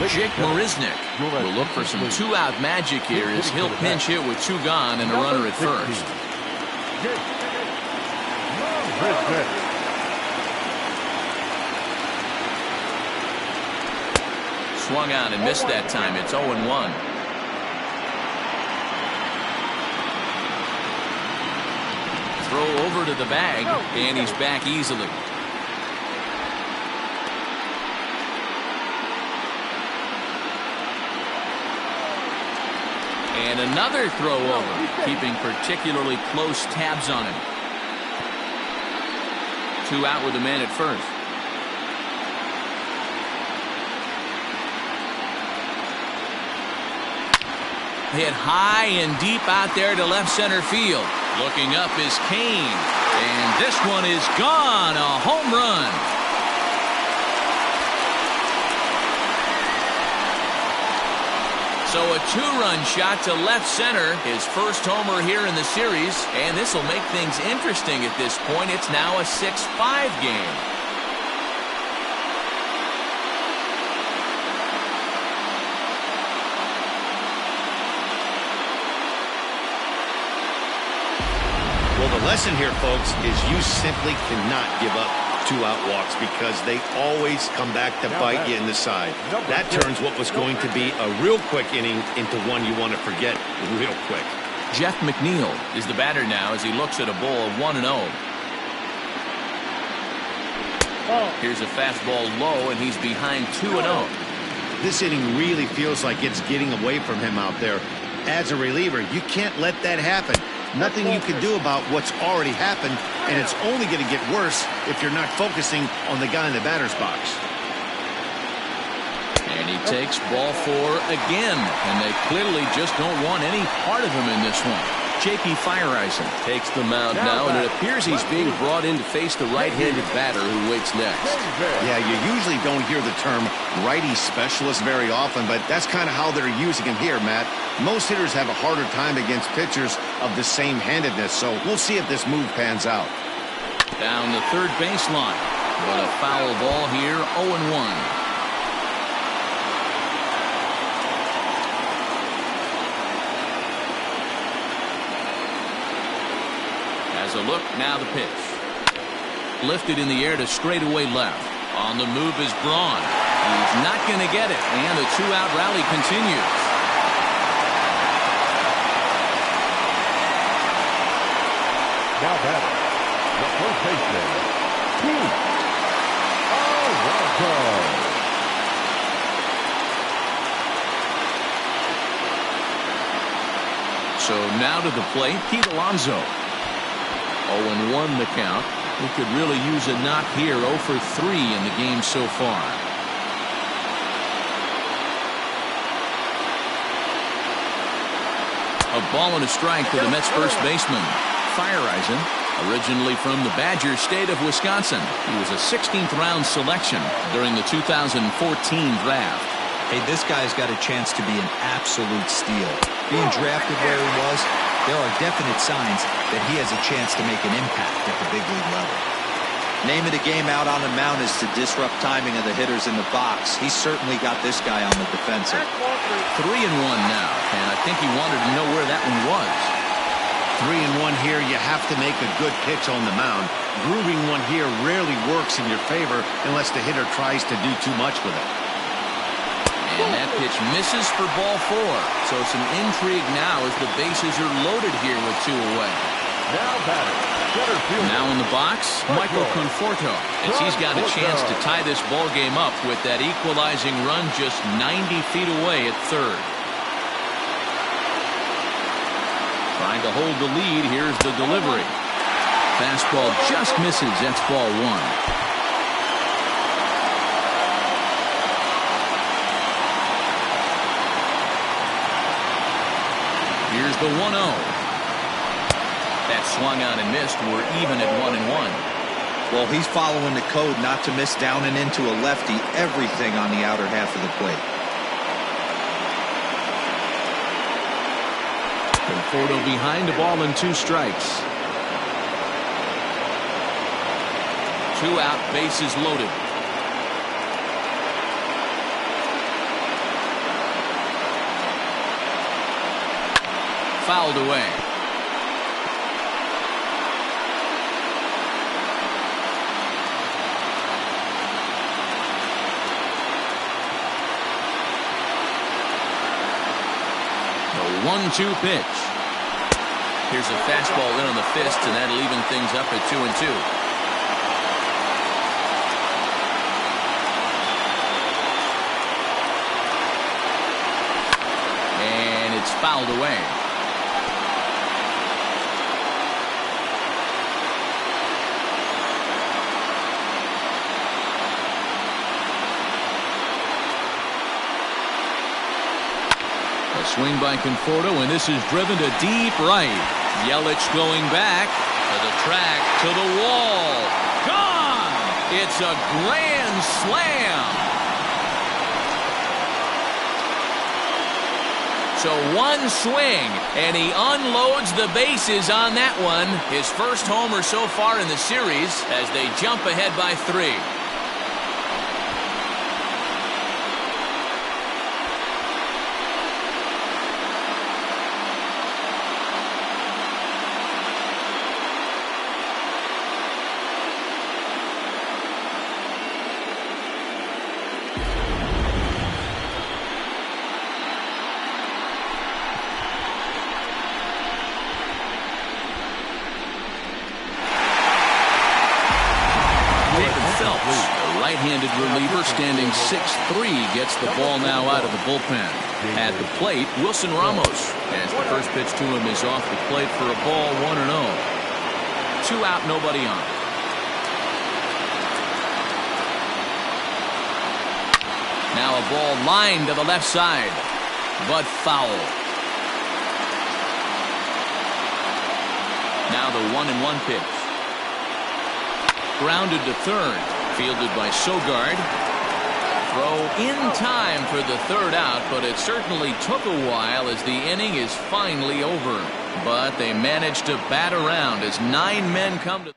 Speaker 1: Jake Marisnick will look for some 2-out magic here as he'll pinch hit with 2 gone and a runner at first. Swung out and missed that time. It's 0-1. Throw over to the bag, and he's back easily. And another throw over, keeping particularly close tabs on him. 2 out with a man at first. Hit high and deep out there to left center field. Looking up is Kane. And this one is gone. A home run. So a 2-run shot to left center. His first homer here in the series. And this will make things interesting at this point. It's now a 6-5 game.
Speaker 2: Well, the lesson here, folks, is you simply cannot give up 2-out walks because they always come back to bite you in the side. That turns what was going to be a real quick inning into one you want to forget real quick.
Speaker 1: Jeff McNeil is the batter now as he looks at a ball of 1-0. Here's a fastball low, and he's behind 2-0.
Speaker 2: This inning really feels like it's getting away from him out there. As a reliever, you can't let that happen. Nothing you can do about what's already happened, and it's only going to get worse if you're not focusing on the guy in the batter's box.
Speaker 1: And he takes ball 4 again, and they clearly just don't want any part of him in this one. J.P. Feyereisen takes the mound now, and it appears he's being brought in to face the right-handed batter who waits next.
Speaker 2: Yeah, you usually don't hear the term righty specialist very often, but that's kind of how they're using him here, Matt. Most hitters have a harder time against pitchers of the same handedness, so we'll see if this move pans out.
Speaker 1: Down the third baseline, but a foul ball here, 0-1. A look, now the pitch. Lifted in the air to straightaway left. On the move is Braun. He's not going to get it, and the 2-out rally continues.
Speaker 5: Now batter, the first baseman, Pete Alonso.
Speaker 1: So now to the plate, Pete Alonso. 0-1 the count. He could really use a knock here. 0 for 3 in the game so far. A ball and a strike to the Mets first baseman. Feyereisen, originally from the Badger State of Wisconsin. He was a 16th round selection during the 2014 draft.
Speaker 3: Hey, this guy's got a chance to be an absolute steal. Being drafted where he was, there are definite signs that he has a chance to make an impact at the big league level. Name of the game out on the mound is to disrupt timing of the hitters in the box. He's certainly got this guy on the defensive.
Speaker 1: 3-1 now, and I think he wanted to know where that one was.
Speaker 2: 3-1 here, you have to make a good pitch on the mound. Grooving one here rarely works in your favor unless the hitter tries to do too much with it.
Speaker 1: And that pitch misses for ball 4. So some intrigue now as the bases are loaded here with 2 away.
Speaker 5: Now batter, center field.
Speaker 1: Now in the box, Michael Conforto, as he's got a chance to tie this ball game up with that equalizing run just 90 feet away at third. Trying to hold the lead. Here's the delivery. Fastball just misses. That's ball 1. Here's the 1-0. That swung on and missed. We're even at 1-1.
Speaker 3: Well, he's following the code not to miss down and into a lefty. Everything on the outer half of the plate.
Speaker 1: Conforto behind, a ball and 2 strikes. 2 out, bases loaded. Fouled away. The 1-2 pitch. Here's a fastball in on the fist, and that'll even things up at 2-2. And it's fouled away. Swing by Conforto, and this is driven to deep right. Yelich going back to the track, to the wall. Gone! It's a grand slam. So one swing, and he unloads the bases on that one. His first homer so far in the series as they jump ahead by 3. right-handed reliever standing 6'3", gets the ball now out of the bullpen. At the plate, Wilson Ramos. As the first pitch to him is off the plate for a ball, 1-0. 2 out, nobody on. Now a ball lined to the left side, but foul. Now the 1-1 pitch. Grounded to third, fielded by Sogard. Throw in time for the third out, but it certainly took a while as the inning is finally over. But they managed to bat around as 9 men come to.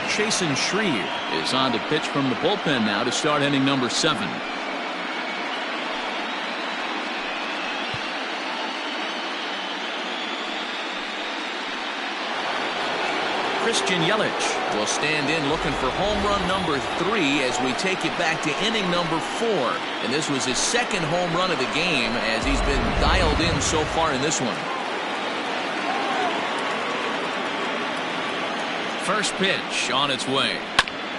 Speaker 1: Chasen Shreve is on to pitch from the bullpen now to start inning number 7. Christian Yelich will stand in looking for home run number 3 as we take it back to inning number 4. And this was his second home run of the game as he's been dialed in so far in this one. First pitch on its way.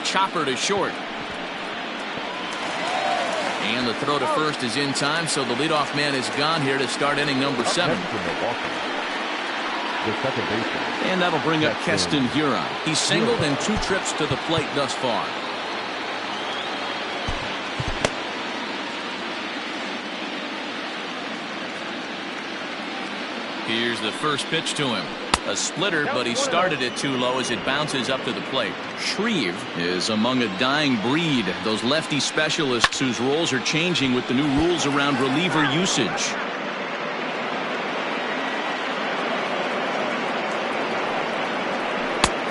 Speaker 1: Chopper to short. And the throw to first is in time, so the leadoff man is gone here to start inning number 7.
Speaker 5: The second baseman.
Speaker 1: And that'll bring up Keston Huron. He's singled in 2 trips to the plate thus far. Here's the first pitch to him. A splitter, but he started it too low as it bounces up to the plate. Shreve is among a dying breed, those lefty specialists whose roles are changing with the new rules around reliever usage.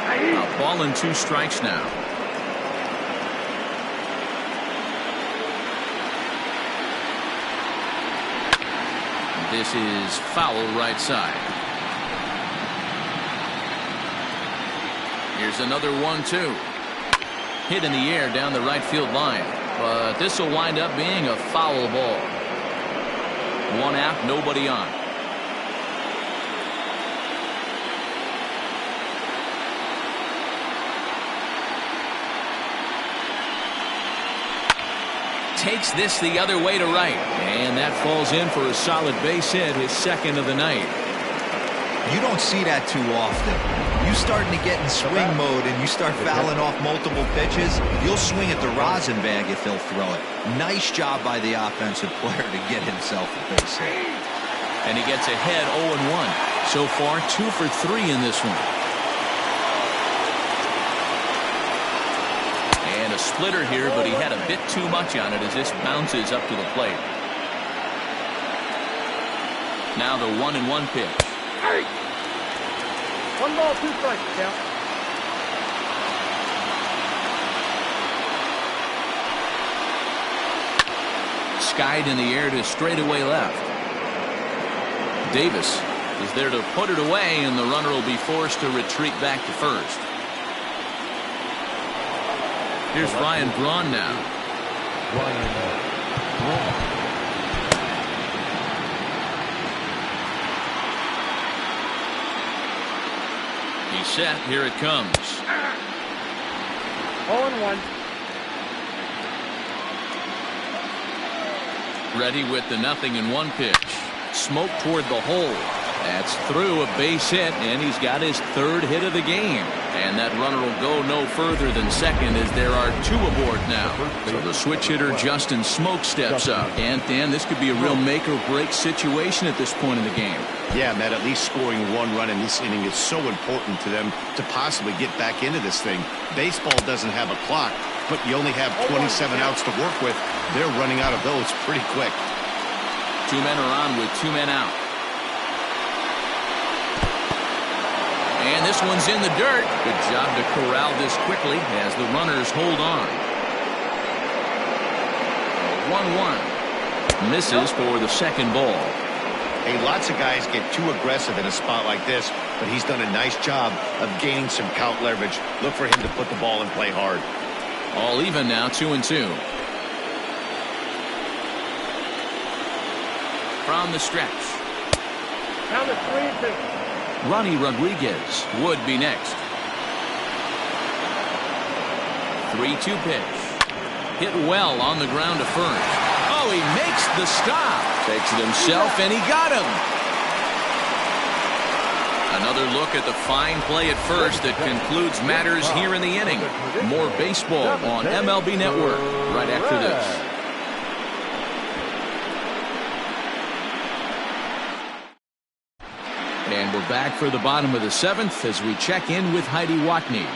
Speaker 1: A ball and 2 strikes now. This is foul right side. Here's another 1-2. Hit in the air down the right field line. But this will wind up being a foul ball. 1 out, nobody on. Takes this the other way to right. And that falls in for a solid base hit, his second of the night.
Speaker 3: You don't see that too often. You starting to get in swing mode and you start fouling off multiple pitches, you'll swing at the rosin bag if he'll throw it. Nice job by the offensive player to get himself a base hit.
Speaker 1: And he gets ahead 0-1. So far 2 for 3 in this one. And a splitter here, but he had a bit too much on it as this bounces up to the plate. Now the 1-1 pitch.
Speaker 4: 1 ball, 2 strikes, count.
Speaker 1: Skied in the air to straightaway left. Davis is there to put it away, and the runner will be forced to retreat back to first. Here's Ryan Braun now. He's set. Here it comes.
Speaker 4: 0-1.
Speaker 1: Ready with the 0-1 pitch. Smoke toward the hole. That's through, a base hit, and he's got his 3rd hit of the game. And that runner will go no further than second as there are 2 aboard now. So the switch hitter Justin Smoke steps up. And Dan, this could be a real make or break situation at this point in the game.
Speaker 2: Yeah, Matt, at least scoring 1 run in this inning is so important to them to possibly get back into this thing. Baseball doesn't have a clock, but you only have 27 outs to work with. They're running out of those pretty quick.
Speaker 1: 2 men are on with 2 men out. And this one's in the dirt. Good job to corral this quickly as the runners hold on. 1-1. Misses for the second ball.
Speaker 2: Hey, lots of guys get too aggressive in a spot like this, but he's done a nice job of gaining some count leverage. Look for him to put the ball and play hard.
Speaker 1: All even now, 2-2. From the stretch.
Speaker 4: Count it 3-2.
Speaker 1: Ronnie Rodriguez would be next. 3-2 pitch. Hit well on the ground to first. Oh, he makes the stop. Takes it himself, and he got him. Another look at the fine play at first that concludes matters here in the inning. More baseball on MLB Network right after this. And we're back for the bottom of the 7th as we check in with Heidi Watney.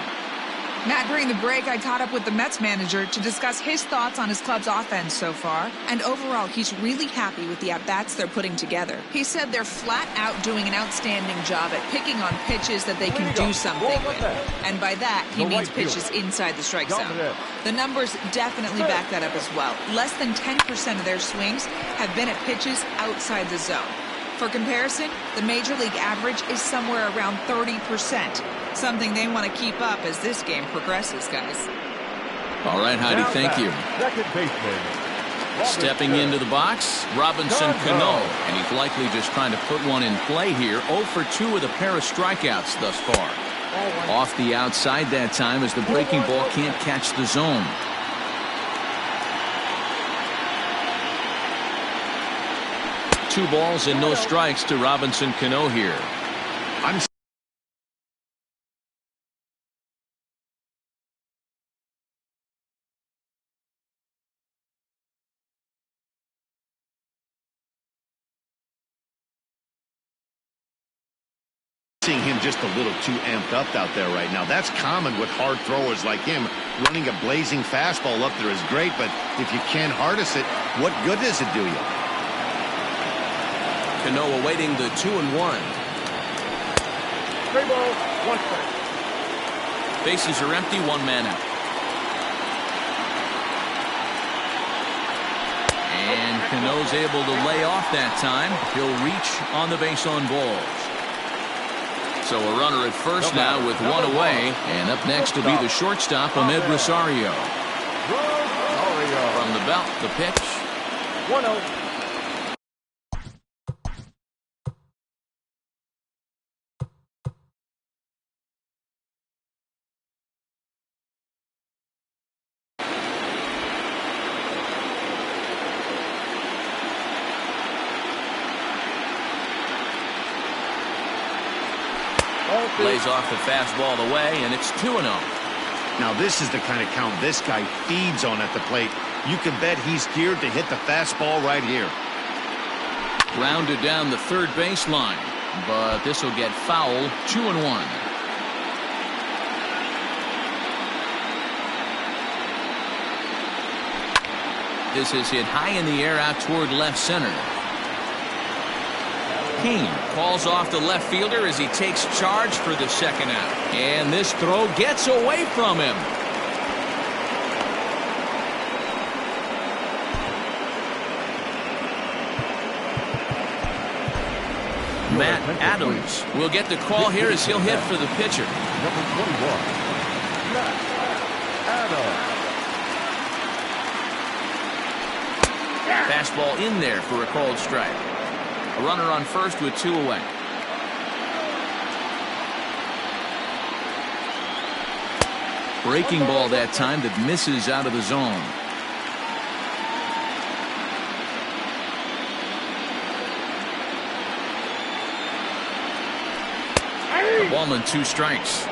Speaker 6: Matt, during the break, I caught up with the Mets manager to discuss his thoughts on his club's offense so far. And overall, he's really happy with the at-bats they're putting together. He said they're flat out doing an outstanding job at picking on pitches that they can do something with. And by that, he means pitches inside the strike zone. The numbers definitely back that up as well. Less than 10% of their swings have been at pitches outside the zone. For comparison, the Major League average is somewhere around 30%. Something they want to keep up as this game progresses, guys.
Speaker 1: All right, Heidi, thank you.
Speaker 5: Second baseman.
Speaker 1: Stepping into the box, Robinson Cano. And he's likely just trying to put one in play here. 0 for 2 with a pair of strikeouts thus far. Off the outside that time as the breaking ball can't catch the zone. Two balls and no strikes to Robinson Cano here.
Speaker 2: I'm seeing him just a little too amped up out there right now. That's common with hard throwers like him. Running a blazing fastball up there is great, but if you can't harness it, what good does it do you?
Speaker 1: Cano awaiting the 2-1.
Speaker 4: 3 balls, 1 strike.
Speaker 1: Bases are empty, 1 man out. And Cano's able to lay off that time. He'll reach on the base on balls. So a runner at first now with 1 away. And up next will be the shortstop, Ahmed Rosario. From the belt, the pitch.
Speaker 4: 1-0.
Speaker 1: Lays off the fastball away, and it's 2-0.
Speaker 2: Now this is the kind of count this guy feeds on at the plate. You can bet he's geared to hit the fastball right here.
Speaker 1: Rounded down the third baseline, but this will get foul. 2-1. This is hit high in the air out toward left center. Kane calls off the left fielder as he takes charge for the second out. And this throw gets away from him. Matt Adams will get the call here as he'll hit for the pitcher.
Speaker 5: Number 21, Matt Adams.
Speaker 1: Fastball in there for a called strike. A runner on first with 2 away. Breaking ball that time that misses out of the zone. A ball and 2 strikes.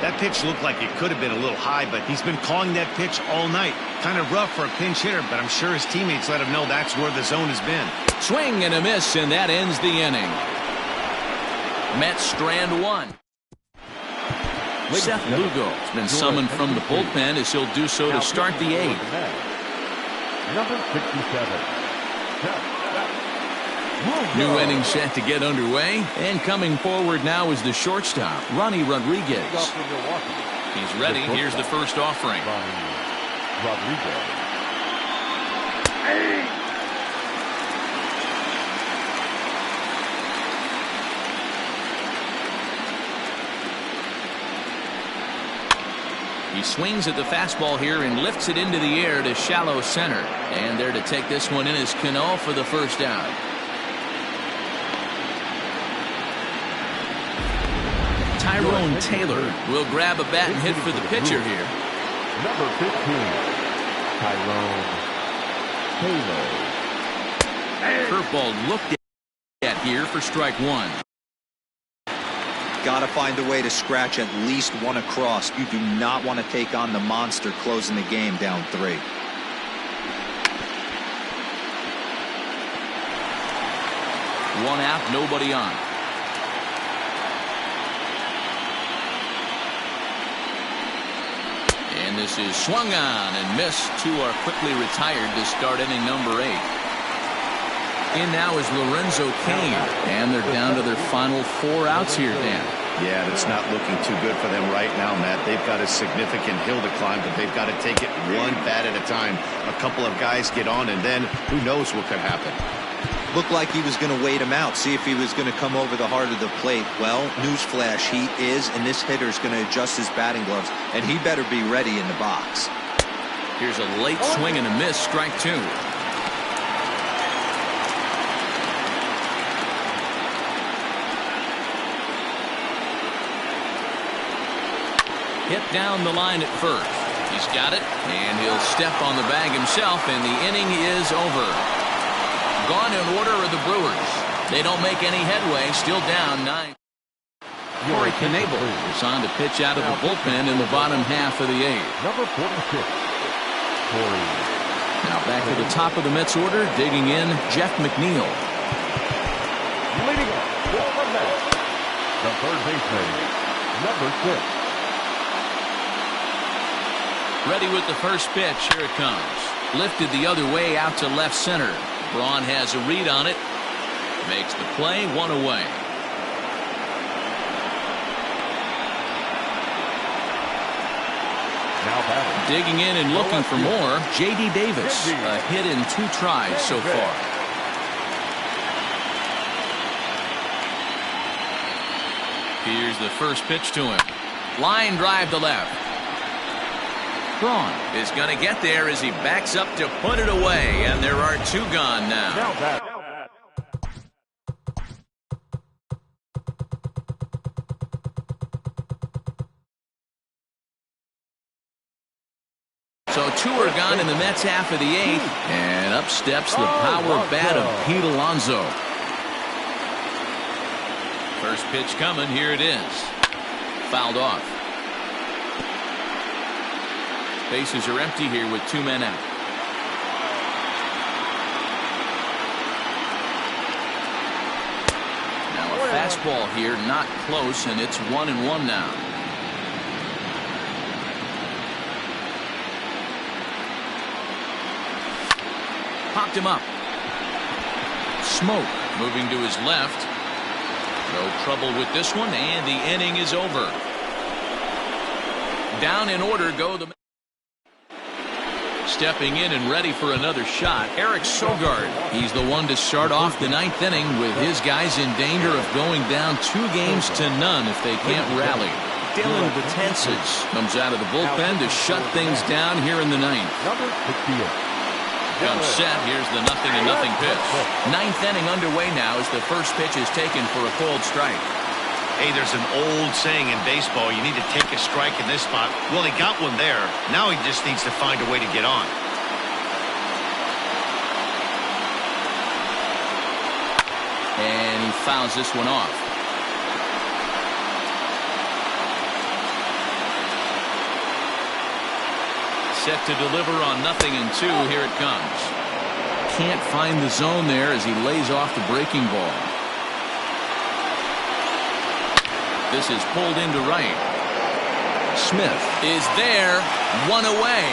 Speaker 2: That pitch looked like it could have been a little high, but he's been calling that pitch all night. Kind of rough for a pinch hitter, but I'm sure his teammates let him know that's where the zone has been.
Speaker 1: Swing and a miss, and that ends the inning. Mets strand 1. Seth Lugo has been summoned from the bullpen as he'll do so to start the 8th.
Speaker 5: Number 67.
Speaker 1: New inning set to get underway, and coming forward now is the shortstop, Ronnie Rodriguez. He's ready. Here's the first offering.
Speaker 5: Rodriguez.
Speaker 1: He swings at the fastball here and lifts it into the air to shallow center. And there to take this one in is Cano for the first out. Tyrone Taylor will grab a bat and hit for the pitcher here.
Speaker 5: Number 15, Tyrone Taylor.
Speaker 1: Curveball looked at here for strike one.
Speaker 3: Got to find a way to scratch at least one across. You do not want to take on the monster closing the game down 3.
Speaker 1: One out, nobody on. And this is swung on and missed. 2 are quickly retired to start inning number 8. In now is Lorenzo Cain, and they're down to their final 4 outs here, Dan.
Speaker 2: Yeah, that's not looking too good for them right now, Matt. They've got a significant hill to climb, but they've got to take it one bat at a time. A couple of guys get on, and then who knows what could happen.
Speaker 3: Looked like he was going to wait him out, see if he was going to come over the heart of the plate. Well, newsflash, he is, and this hitter's going to adjust his batting gloves, and he better be ready in the box.
Speaker 1: Here's a late swing and a miss, strike 2. Hit down the line at first. He's got it, and he'll step on the bag himself, and the inning is over. Gone in order are the Brewers. They don't make any headway, still down 9. Corey Knebel is on to pitch out of the bullpen in the bottom half of the 8th.
Speaker 5: Number 46, Corey.
Speaker 1: Now back to the top of the Mets order, digging in Jeff McNeil.
Speaker 5: Leading off for the Mets, the third baseman, number 6.
Speaker 1: Ready with the first pitch. Here it comes. Lifted the other way out to left center. Braun has a read on it. Makes the play, 1 away.
Speaker 5: Now batting.
Speaker 1: Digging in and looking for more, J.D. Davis. A hit in 2 tries so far. Here's the first pitch to him. Line drive to left. Braun is going to get there as he backs up to put it away, and there are 2 gone now.
Speaker 5: Now batting.
Speaker 1: So 2 are gone in the Mets half of the 8th, and up steps the power bat of Pete Alonso. First pitch coming, here it is. Fouled off. Bases are empty here with 2 men out. Now a fastball here, not close, and it's 1-1 now. Popped him up. Smoke moving to his left. No trouble with this one, and the inning is over. Down in order go the... Stepping in and ready for another shot, Eric Sogard. He's the one to start off the 9th inning with his guys in danger of going down 2-0 if they can't rally. Dylan Betances comes out of the bullpen to shut things down here in the 9th.
Speaker 5: Number 68.
Speaker 1: Comes set. Here's the 0-0 pitch. 9th inning underway now as the first pitch is taken for a called strike.
Speaker 2: Hey, there's an old saying in baseball, you need to take a strike in this spot. Well, he got one there. Now he just needs to find a way to get on.
Speaker 1: And he fouls this one off. Set to deliver on 0-2. Here it comes. Can't find the zone there as he lays off the breaking ball. This is pulled into right. Smith is there. 1 away.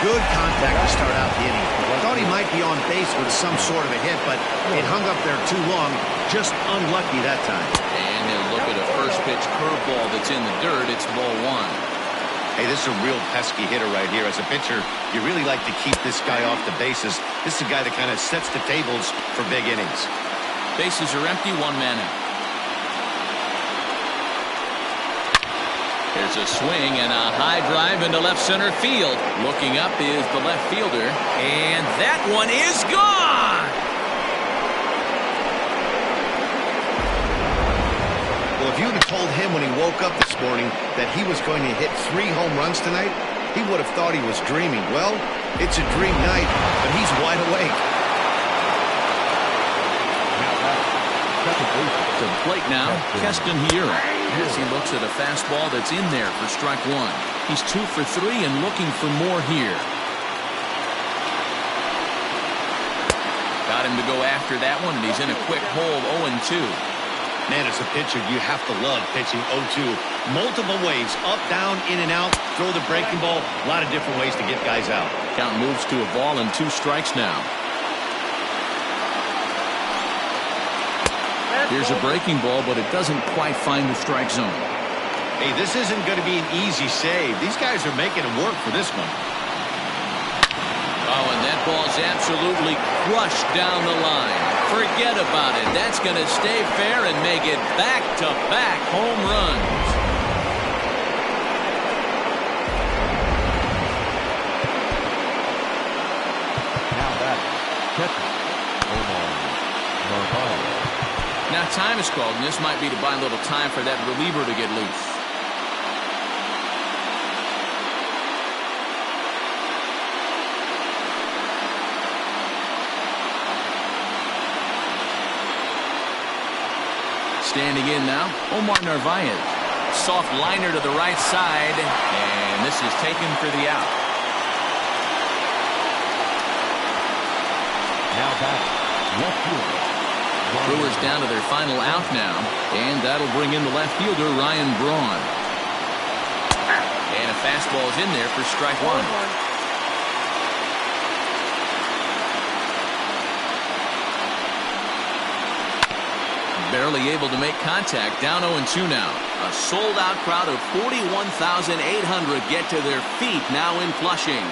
Speaker 2: Good contact to start out the inning. Thought he might be on base with some sort of a hit, but it hung up there too long. Just unlucky that time.
Speaker 1: And he'll look at a first pitch curveball that's in the dirt. It's ball 1.
Speaker 2: Hey, this is a real pesky hitter right here. As a pitcher, you really like to keep this guy off the bases. This is a guy that kind of sets the tables for big innings.
Speaker 1: Bases are empty, 1 man out. There's a swing and a high drive into left center field. Looking up is the left fielder, and that one is gone!
Speaker 2: Well, if you would have told him when he woke up this morning that he was going to hit 3 home runs tonight, He would have thought he was dreaming. Well, it's a dream night, but he's wide awake.
Speaker 1: To the plate now, Keston Hiura. As he looks at a fastball that's in there for strike one. He's 2 for 3 and looking for more here. Got him to go after that one, and he's in a quick hole, 0-2.
Speaker 2: Man, as a pitcher, you have to love pitching 0-2. Multiple ways, up, down, in and out, throw the breaking ball. A lot of different ways to get guys out.
Speaker 1: Count moves to a ball and 2 strikes now. Here's a breaking ball, but it doesn't quite find the strike zone.
Speaker 2: Hey, this isn't going to be an easy save. These guys are making it work for this one.
Speaker 1: Oh, and that ball's absolutely crushed down the line. Forget about it. That's going to stay fair and make it back-to-back home runs.
Speaker 5: Now that catcher,
Speaker 1: Now time is called, and this might be to buy a little time for that reliever to get loose. Standing in now, Omar Narvaez. Soft liner to the right side, and this is taken for the out.
Speaker 5: now back, left fielder.
Speaker 1: Brewers down to their final out now, and that'll bring in the left fielder, Ryan Braun. And a fastball is in there for strike one. Barely able to make contact, down 0-2 now. A sold-out crowd of 41,800 get to their feet now in Flushing.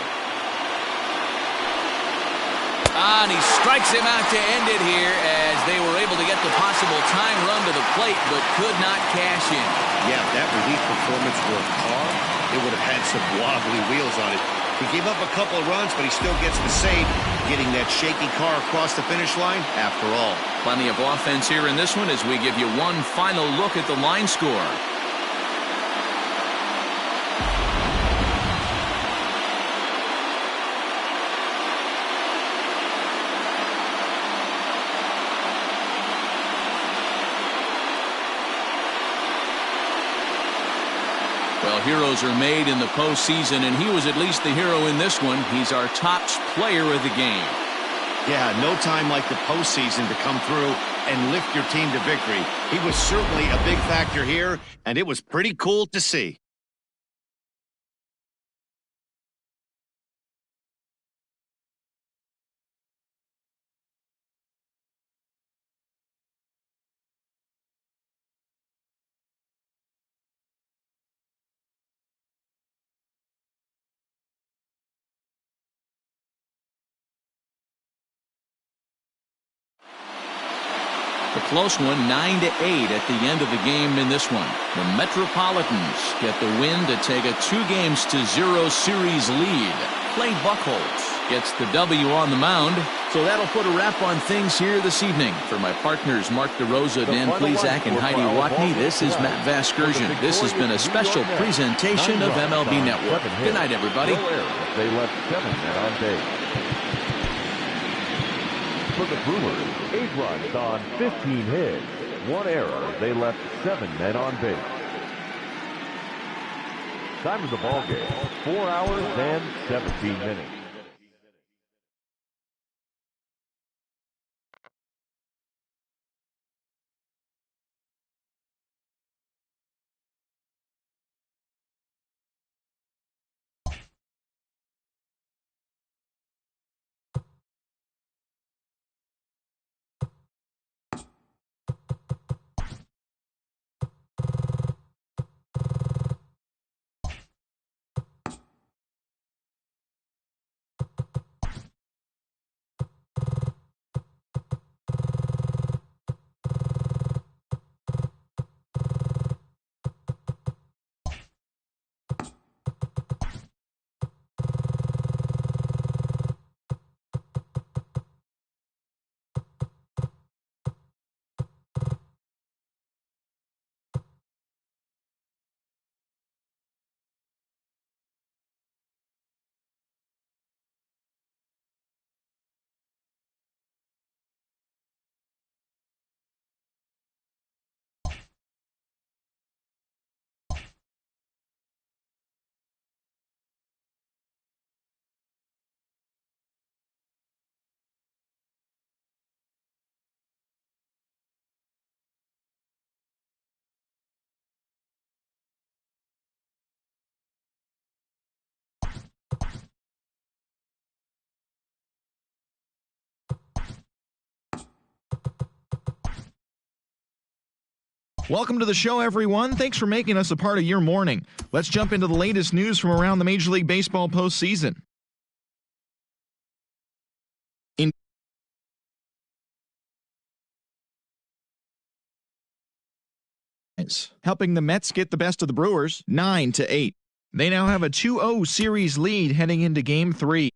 Speaker 1: And he strikes him out to end it here as they were able to get the possible tying run to the plate but could not cash in.
Speaker 2: Yeah, if that relief performance were a car, it would have had some wobbly wheels on it. He gave up a couple of runs, but he still gets the save, getting that shaky car across the finish line after all.
Speaker 1: Plenty of offense here in this one as we give you one final look at the line score. Well, heroes are made in the postseason, and he was at least the hero in this one. He's our top player of the game.
Speaker 2: Yeah, no time like the postseason to come through and lift your team to victory. He was certainly a big factor here, and it was pretty cool to see.
Speaker 1: A close one, 9-8 at the end of the game in this one. The Metropolitans get the win to take a 2-0 series lead. Clay Buchholz gets the W on the mound. So that'll put a wrap on things here this evening. For my partners, Mark DeRosa, Dan Plesac, and Heidi Watney, this is Matt Vasgersian. This has been a special presentation of MLB Network. Good night, everybody.
Speaker 5: They left 7 men on base. For the Brewers, 8 runs on 15 hits. 1 error. They left 7 men on base. Time of the ball game, 4 hours and 17 minutes.
Speaker 7: Welcome to the show, everyone. Thanks for making us a part of your morning. Let's jump into the latest news from around the Major League Baseball postseason. Helping the Mets get the best of the Brewers 9-8. They now have a 2-0 series lead heading into Game 3.